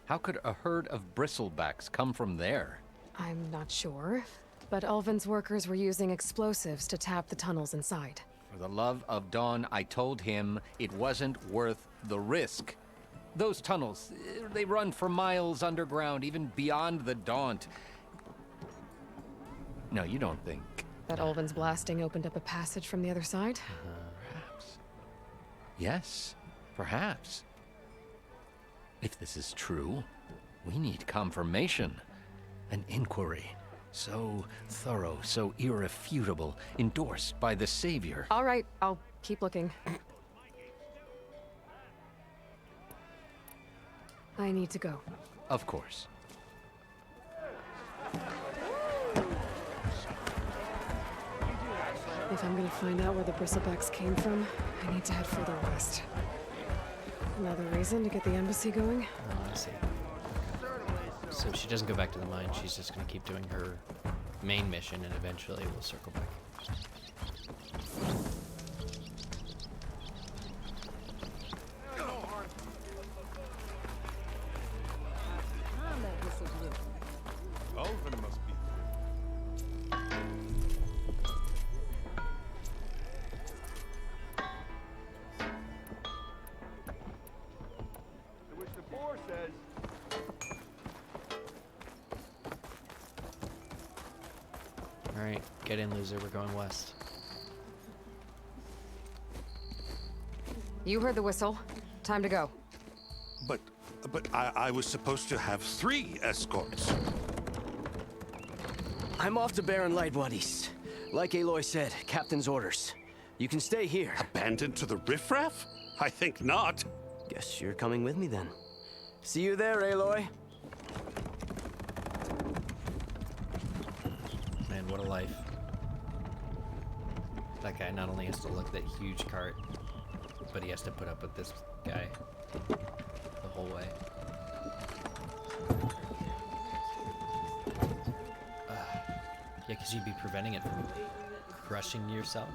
How could a herd of bristlebacks come from there? I'm not sure, but Ulvin's workers were using explosives to tap the tunnels inside. For the love of Dawn, I told him it wasn't worth the risk. Those tunnels, they run for miles underground, even beyond the Daunt. No, you don't think... That Ulvin's blasting opened up a passage from the other side? Perhaps. Yes, perhaps. If this is true, we need confirmation. An inquiry. So thorough, so irrefutable, endorsed by the Savior. All right, I'll keep looking. I need to go. Of course. If I'm gonna find out where the bristlebacks came from, I need to head further west. Another reason to get the embassy going? Oh, I see. So if she doesn't go back to the mine, she's just going to keep doing her main mission, and eventually we'll circle back. Ulvin must be. To which the boar says, Alright, get in, loser. We're going west. You heard the whistle. Time to go. But I was supposed to have 3 escorts. I'm off to Barren Light Wadis. Like Aloy said, Captain's orders. You can stay here. Abandoned to the riffraff? I think not. Guess you're coming with me then. See you there, Aloy. Man, what a life. That guy not only has to look at that huge cart, but he has to put up with this guy the whole way. Yeah, because you'd be preventing it from crushing yourself.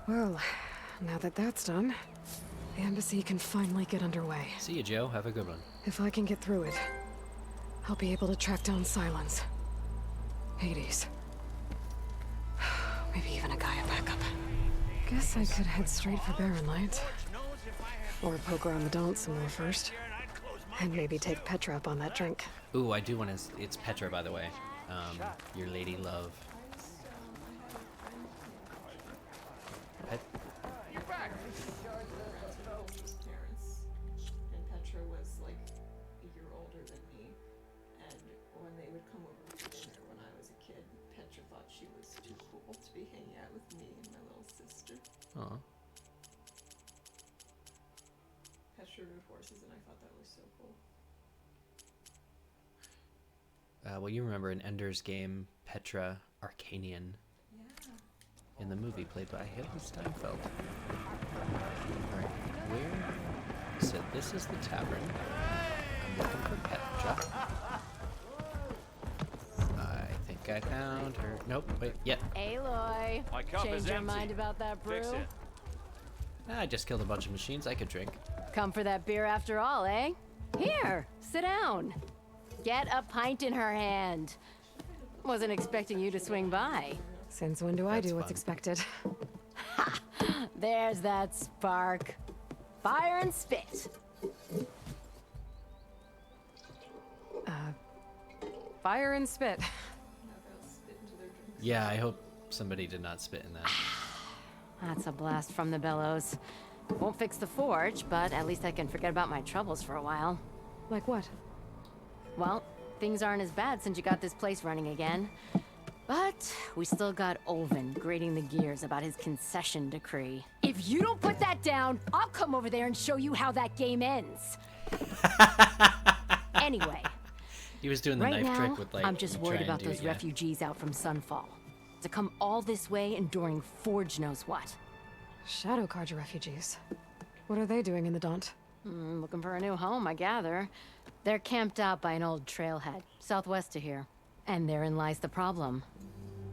Well, now that that's done, the embassy can finally get underway. See you, Joe. Have a good one. If I can get through it, I'll be able to track down Silence. Hades. Maybe even a Gaia backup. Guess I could head straight for Barren Light. Or poke around the Daunt some more first. And maybe take Petra up on that drink. Ooh, I do want to... It's Petra, by the way. Your lady love. You're back. Parents, and Petra was like a year older than me, and when they would come over for dinner when I was a kid, Petra thought she was too cool to be hanging out with me and my little sister. Aw. Petra rode horses, and I thought that was so cool. Well, you remember in Ender's Game, Petra Arcanian. In the movie played by Haley Steinfeld. Alright, where? So this is the tavern. I'm looking for Petra. I think I found her. Nope, wait, yep. Aloy, My cup change is your empty. mind about that brew? Fix it. I just killed a bunch of machines I could drink. Come for that beer after all, eh? Here, sit down. Get a pint in her hand. Wasn't expecting you to swing by. Since when do I do what's expected? There's that spark. Fire and spit. Fire and spit. Yeah, I hope somebody did not spit in that. That's a blast from the bellows. Won't fix the forge, but at least I can forget about my troubles for a while. Like what? Well, things aren't as bad since you got this place running again. But we still got Olvin grating the gears about his concession decree. If you don't put that down, I'll come over there and show you how that game ends. Anyway. He was doing the Right knife now, trick with like. I'm just you try worried and about do- those yeah. refugees out from Sunfall. To come all this way enduring Forge knows what. Shadow Carja refugees. What are they doing in the Daunt? Looking for a new home, I gather. They're camped out by an old trailhead, southwest of here. And therein lies the problem.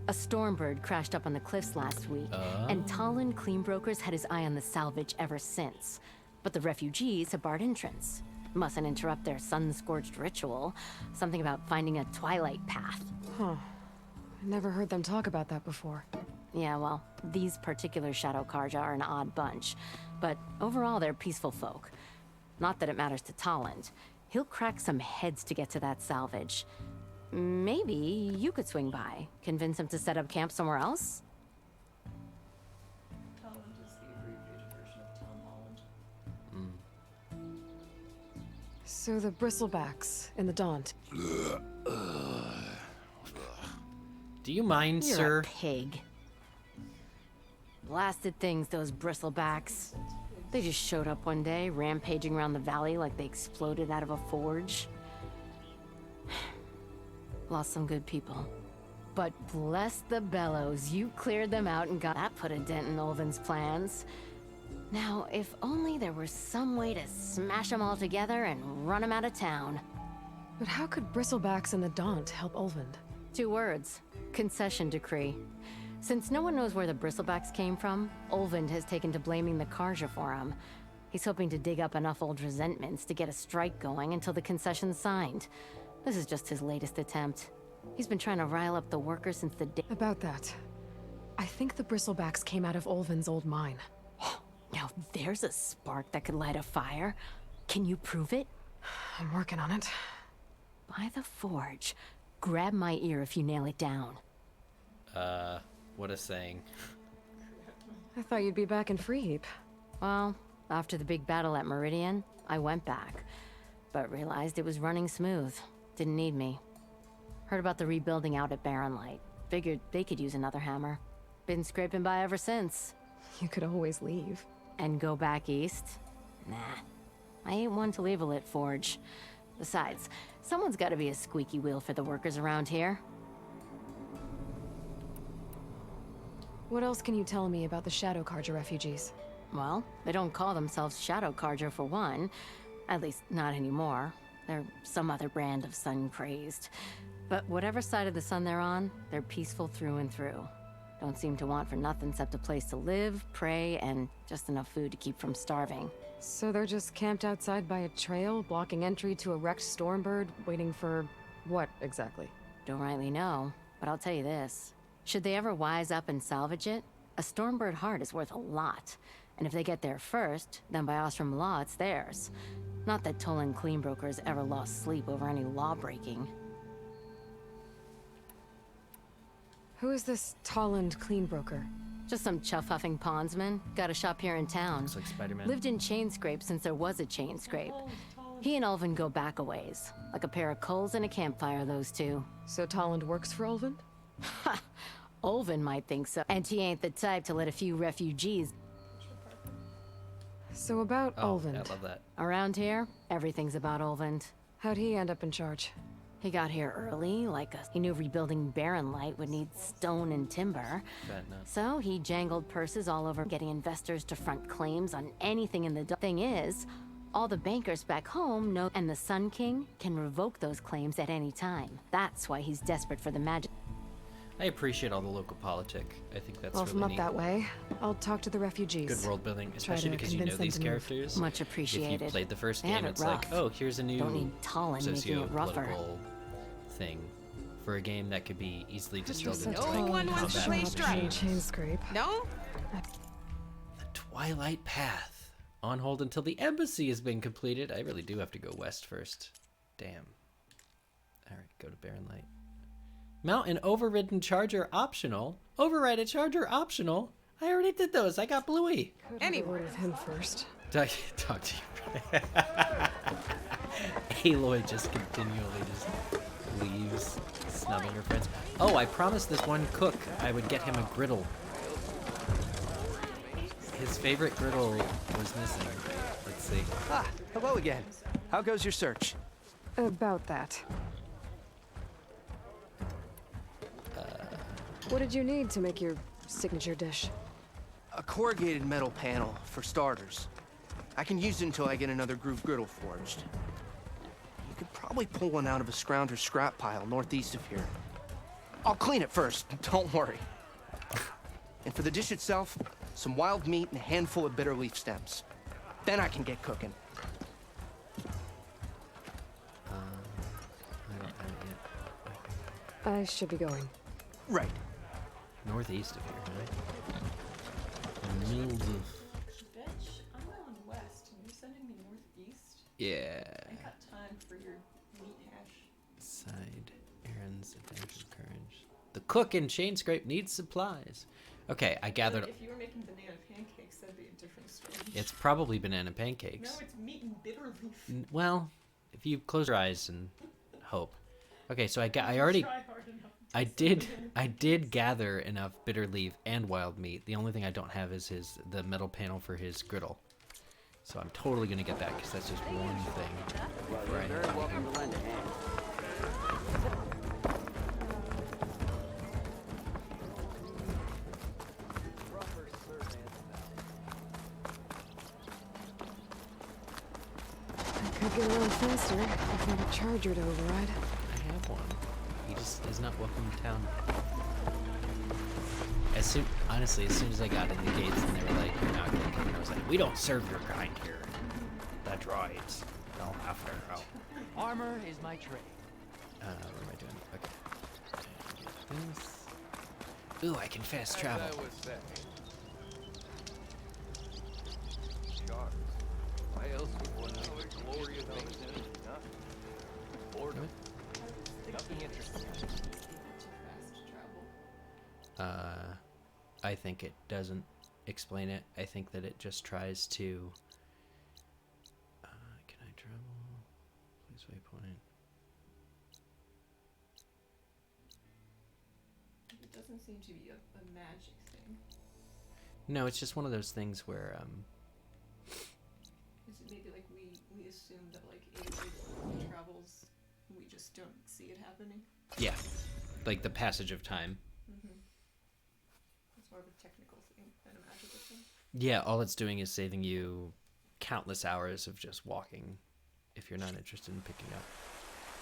A Stormbird crashed up on the cliffs last week, and Talon Cleanbrokers had his eye on the salvage ever since. But the refugees have barred entrance. Mustn't interrupt their sun-scorched ritual. Something about finding a twilight path. Huh. I never heard them talk about that before. Yeah, well, these particular Shadow Carja are an odd bunch. But overall, they're peaceful folk. Not that it matters to Talon. He'll crack some heads to get to that salvage. Maybe you could swing by. Convince him to set up camp somewhere else? Holland is the abbreviated version of Tom Holland. So the bristlebacks in the Daunt. Do you mind, You're sir? a pig. Blasted things, those bristlebacks. They just showed up one day, rampaging around the valley like they exploded out of a forge. Lost some good people. But bless the bellows, you cleared them out and got that put a dent in Olvin's plans. Now, if only there were some way to smash them all together and run them out of town. But how could bristlebacks in the Daunt help Olvind? 2 words. Concession decree. Since no one knows where the bristlebacks came from, Olvind has taken to blaming the Carja for them. He's hoping to dig up enough old resentments to get a strike going until the concession's signed. This is just his latest attempt. He's been trying to rile up the workers since the day— About that, I think the bristlebacks came out of Olvin's old mine. Now there's a spark that could light a fire. Can you prove it? I'm working on it. By the forge. Grab my ear if you nail it down. What a saying. I thought you'd be back in Freeheap. Well, after the big battle at Meridian, I went back. But realized it was running smooth. Didn't need me. Heard about the rebuilding out at Barren Light. Figured they could use another hammer. Been scraping by ever since. You could always leave. And go back east? Nah. I ain't one to leave a lit forge. Besides, someone's gotta be a squeaky wheel for the workers around here. What else can you tell me about the Shadow Carja refugees? Well, they don't call themselves Shadow Carja for one. At least, not anymore. They're some other brand of sun-crazed. But whatever side of the sun they're on, they're peaceful through and through. Don't seem to want for nothing except a place to live, pray, and just enough food to keep from starving. So they're just camped outside by a trail, blocking entry to a wrecked Stormbird, waiting for what exactly? Don't rightly know, but I'll tell you this. Should they ever wise up and salvage it, a Stormbird heart is worth a lot. And if they get there first, then by Ostrom law, it's theirs. Not that Tolan Cleanbrokers ever lost sleep over any law breaking. Who is this Tolland Cleanbroker? Just some chuff-huffing pondsman. Got a shop here in town. Looks like Spider-Man. Lived in Chainscrape since there was a Chainscrape. He and Ulvin go back a ways. Like a pair of coals and a campfire, those two. So Tolland works for Ulvin? Ha! Ulvin might think so. And he ain't the type to let a few refugees— So about Ulvin. I love that. Around here, everything's about Ulvin. How'd he end up in charge? He got here early, like us. He knew rebuilding Barren Light would need stone and timber. Bet not. So he jangled purses all over getting investors to front claims on anything in the— Thing is, all the bankers back home know, and the Sun King can revoke those claims at any time. That's why he's desperate for the magic. I appreciate all the local politic. I think that's Well, if really I'm up neat. that way, I'll talk to the refugees. Good world building, Try especially to because you know convince them these to move. characters. Much If you appreciated. played the first They game, have it it's like, rough. oh, here's a new Don't need Talon making it rougher. socio-political thing for a game that could be easily distilled said into no like one wants to combat play mission. Stripe. Chainscrape. No? The Twilight Path. On hold until the embassy has been completed. I really do have to go west first. Damn. Alright, go to Barren Light. Mount an overridden charger optional. Override a charger optional? I already did those. I got Bluey. Anyway, with him first. Talk to you. Aloy just continually just leaves, snubbing her friends. Oh, I promised this one cook I would get him a griddle. His favorite griddle was missing. Let's see. Ah, hello again. How goes your search? About that. What did you need to make your signature dish? A corrugated metal panel, for starters. I can use it until I get another groove griddle forged. You could probably pull one out of a scrounger's scrap pile northeast of here. I'll clean it first, don't worry. And for the dish itself, some wild meat and a handful of bitter leaf stems. Then I can get cooking. I don't have it yet. I should be going. Right. Northeast of here, right? Mills of... Bitch, I'm going west, and you're sending me northeast? Yeah. I got time for your meat hash. Side errands, adventure, courage. The cook in Chain Scrape needs supplies. Okay, I gathered... If you were making banana pancakes, that'd be a different story. It's probably banana pancakes. No, it's meat and bitter leaf. Well, if you close your eyes and hope. Okay, so I did gather enough bitter leaf and wild meat. The only thing I don't have is the metal panel for his griddle. So I'm totally gonna get that because that's just one thing. Well, you're very welcome to lend a hand. I could get around faster if I had a charger to override. I have one. He just is not welcome to town. Honestly, as soon as I got in the gates and they were like, "You're not getting in," I was like, "We don't serve your kind here." The droids. They'll have to go. Armor is my trade. What am I doing? Okay. This. Ooh, I can fast travel. Why else would one know the glory of things in it? Boredom. Nothing interesting. I think it doesn't explain it. I think that it just tries to... can I travel? Please waypoint. It doesn't seem to be a magic thing. No, it's just one of those things where, Is it maybe like we assume that like Aloy travels, we just don't see it happening? Yeah, like the passage of time. Mm-hmm. It's more of a technical thing than a magical thing. Yeah, all it's doing is saving you countless hours of just walking if you're not interested in picking up.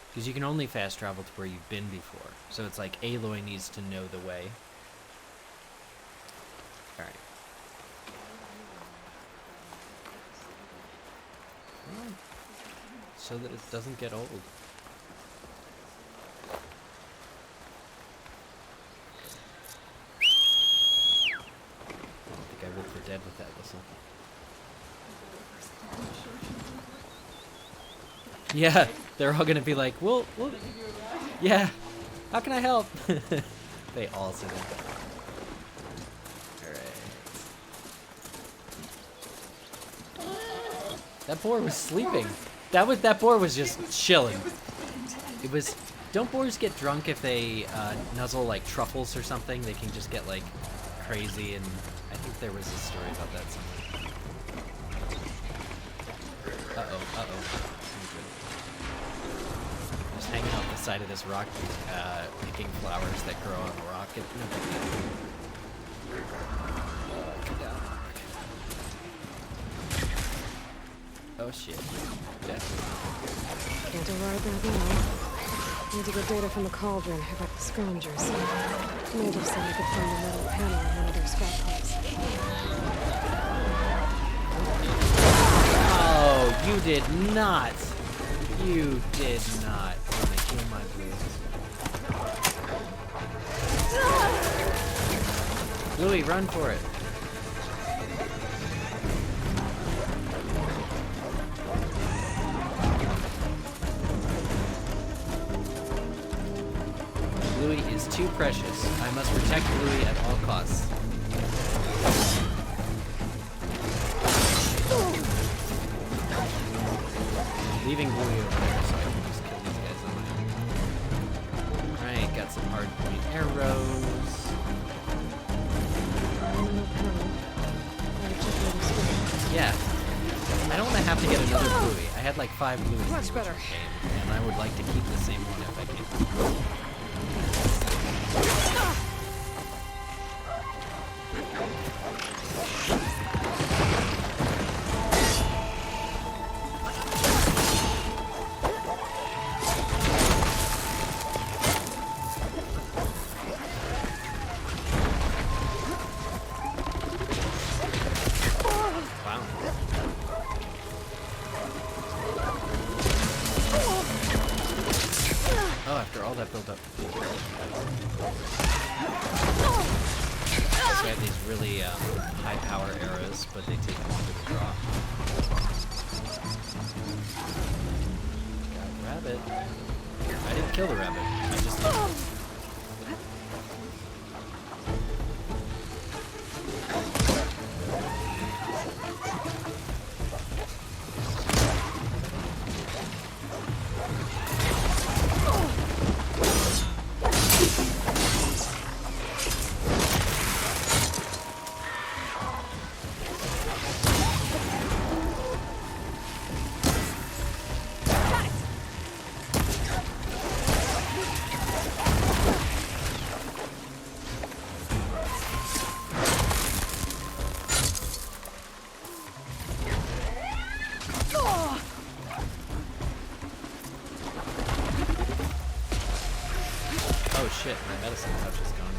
Because you can only fast travel to where you've been before. So it's like Aloy needs to know the way. Alright. So that it doesn't get old. I don't think I would for dead with that whistle. Yeah, they're all gonna be like, well, yeah, how can I help? They all said it. Alright. That boar was sleeping. That boar was just chilling. It was. Don't boars get drunk if they nuzzle like truffles or something? They can just get like crazy, and I think there was a story about that somewhere. Just hanging off the side of this rock, picking flowers that grow on the rock. No big deal. Oh shit. Can't override that now. Need to get data from the cauldron about the scroungers. Native said I could find a metal panel in one of their scrap piles. Oh, you did not. You did not want to kill my Bluey. Bluey, run for it. Bluey is too precious. I must protect Bluey at all costs. Leaving Bluey over there so I can just kill these guys on my own. Alright, got some hard point arrows. Yeah. I don't want to have to get another Bluey. I had like 5 Blueys. Much better. And I would like to keep the same one if I can. Oh, after all that build-up. So I have these really high-power arrows, but they take longer to draw. Got rabbit. I didn't kill the rabbit. I just... Oh shit, my medicine pouch is gone.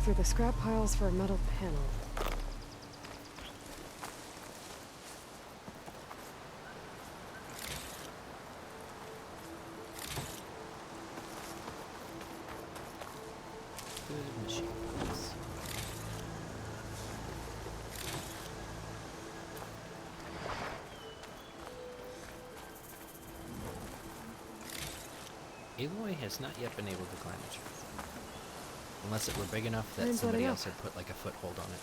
Through the scrap piles for a metal panel. Good machines. Aloy has not yet been able to climb a tree. Unless it were big enough that somebody else had put like a foothold on it.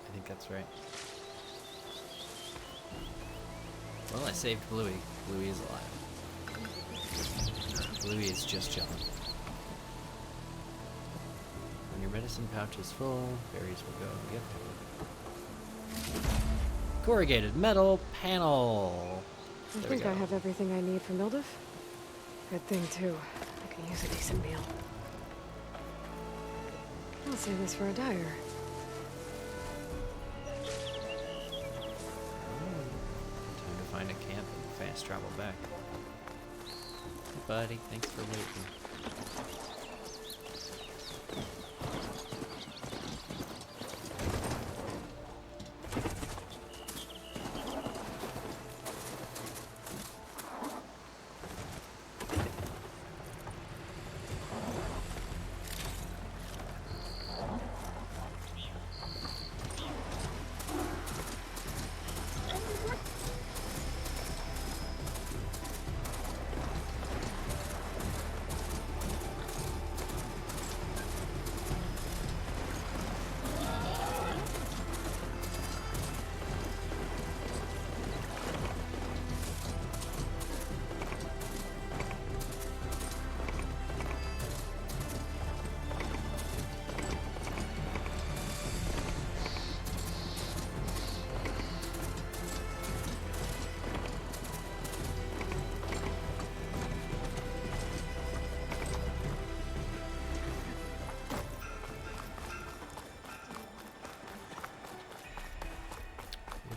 I think that's right. Well, I saved Bluey. Bluey is alive. Bluey is just chilling. When your medicine pouch is full, berries will go. Yep. Corrugated metal panel. I think I have everything I need for Mildiv. Good thing, too. I can use a decent meal. I'll save this for a dyer. Time to find a camp and fast travel back. Hey buddy, thanks for waiting.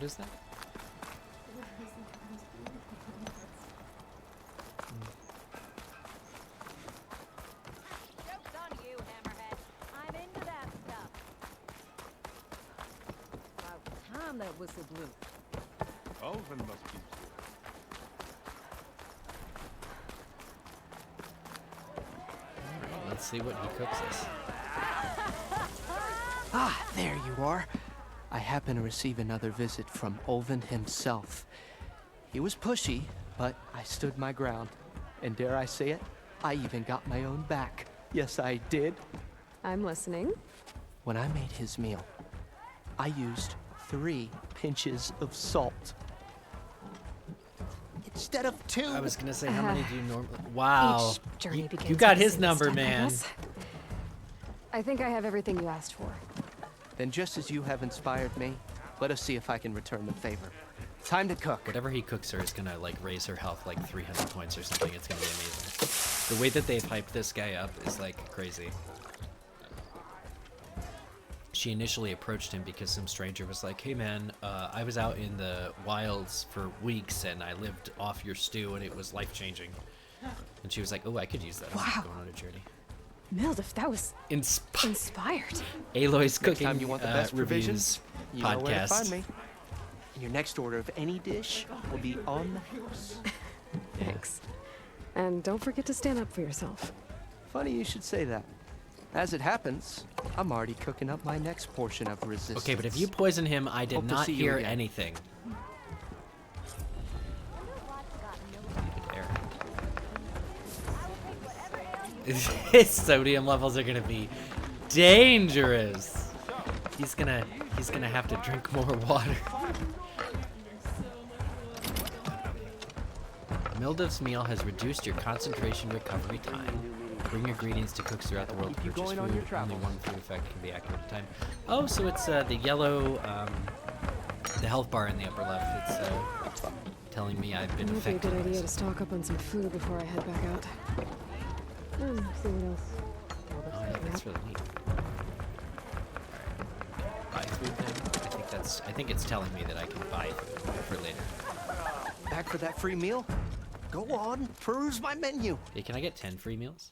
is that? Joke's on you, Hammerhead. I'm into that stuff. About time that whistle blew. Olvin must be Alright, let's see what he cooks us. Ah, there you are. I happen to receive another visit from Olvin himself. He was pushy, but I stood my ground. And dare I say it, I even got my own back. Yes, I did. I'm listening. When I made his meal, I used 3 pinches of salt. Instead of 2. I was gonna say, how many do you normally? Wow, Each journey begins you got with a his single number, step, I man. guess. I think I have everything you asked for. Then just as you have inspired me, let us see if I can return the favor. Time to cook. Whatever he cooks her is gonna like raise her health like 300 points or something. It's gonna be amazing. The way that they've hyped this guy up is like crazy. She initially approached him because some stranger was like, hey man, I was out in the wilds for weeks and I lived off your stew and it was life-changing. And she was like, oh, I could use that. I'm going on a journey. Mildif, that was inspired. Aloy's Next cooking time you want the best reviews provisions, you know where to find podcast. me. And your next order of any dish will be on the house. Thanks. And don't forget to stand up for yourself. Funny you should say that. As it happens, I'm already cooking up my next portion of resistance. Okay, but if you poison him, I did Hope to not see you hear again. anything. His sodium levels are gonna be dangerous. He's gonna have to drink more water. Mildif's meal has reduced your concentration recovery time. Bring ingredients to cooks throughout the world. Purchase food. Only one food effect can be active at a time. Oh, so it's the yellow, the health bar in the upper left. It's telling me I've been It might be a affected. good idea to stock up on some food before I head back out. See what else. Oh yeah, that's really neat. Alright. Buy food then? I think it's telling me that I can buy food for later. Back for that free meal? Go on, peruse my menu. Hey, can I get 10 free meals?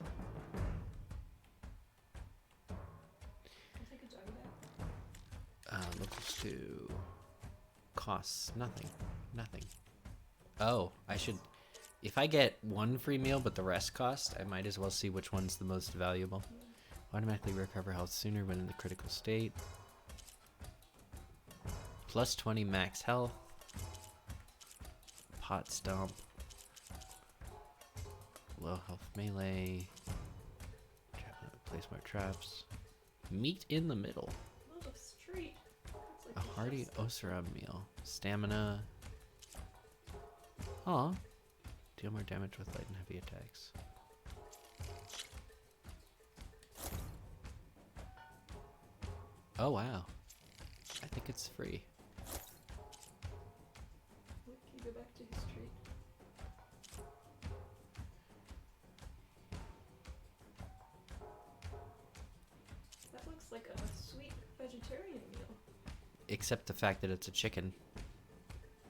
Local stew. Costs nothing. Nothing. Oh, I should... If I get 1 free meal but the rest cost, I might as well see which one's the most valuable. Automatically recover health sooner when in the critical state. Plus 20 max health. Pot stomp. Low health melee. Place more traps. Meat in the middle. A hearty Osira meal. Stamina. Aw. Deal more damage with light and heavy attacks. Oh wow. I think it's free. Can you go back to history? That looks like a sweet vegetarian meal. Except the fact that it's a chicken.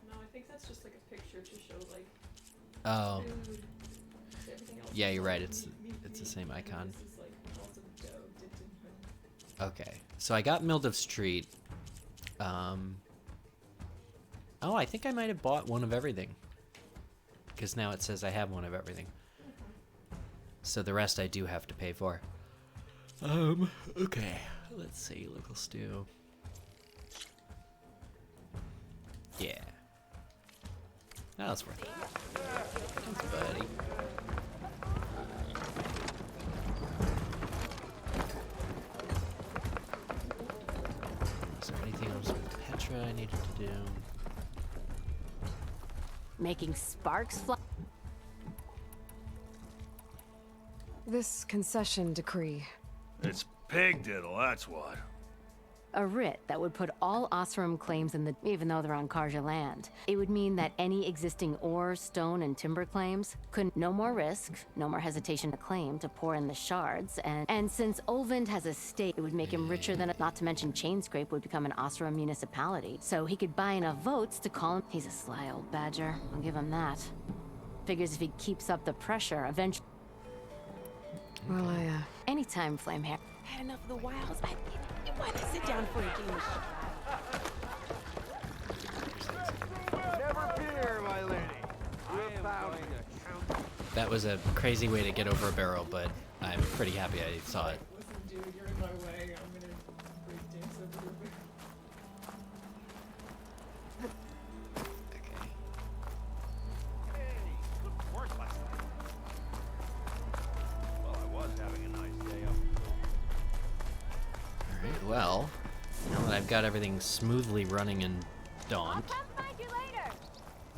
No, I think that's just like a picture to show like Oh. food. Everything else Yeah, is you're like right. meat, It's the meat, same and icon. This is like lots of dough dipped in honey. Okay. So I got Mildif's treat. Oh, I think I might have bought one of everything. Because now it says I have one of everything. So the rest I do have to pay for. Okay. Let's see. Local stew. Yeah. That was worth it. Thanks, buddy. Is there anything else with Petra I needed to do? Making sparks fly. This concession decree. It's pig diddle, that's what. A writ that would put all Osram claims in the, even though they're on Karja land. It would mean that any existing ore, stone, and timber claims could no more risk, no more hesitation to claim to pour in the shards, and since Olvind has a stake, it would make him richer than, not to mention Chainscrape would become an Osram municipality. So he could buy enough votes to call him. He's a sly old badger, I'll give him that. Figures if he keeps up the pressure, eventually. Well, Anytime, Flamehair. Had enough of the wilds. Why not sit down for a game of Never fear, my lady. I am going to count. That was a crazy way to get over a barrel, but I'm pretty happy I saw it. Listen, dude, you're in my way. I'm gonna break dance over your bear. Well, I was having a nice day up. Alright, well, now that I've got everything smoothly running in Daunt,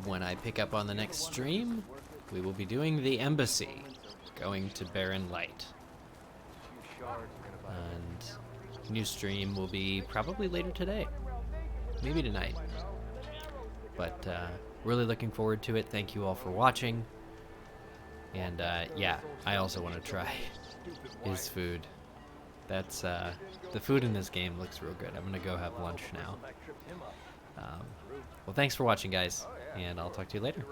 when I pick up on the next stream, we will be doing the embassy, going to Barren Light. And new stream will be probably later today, maybe tonight. But really looking forward to it. Thank you all for watching. And yeah, I also want to try his food. That's the food in this game looks real good. I'm gonna go have lunch now. Well, thanks for watching, guys, and I'll talk to you later.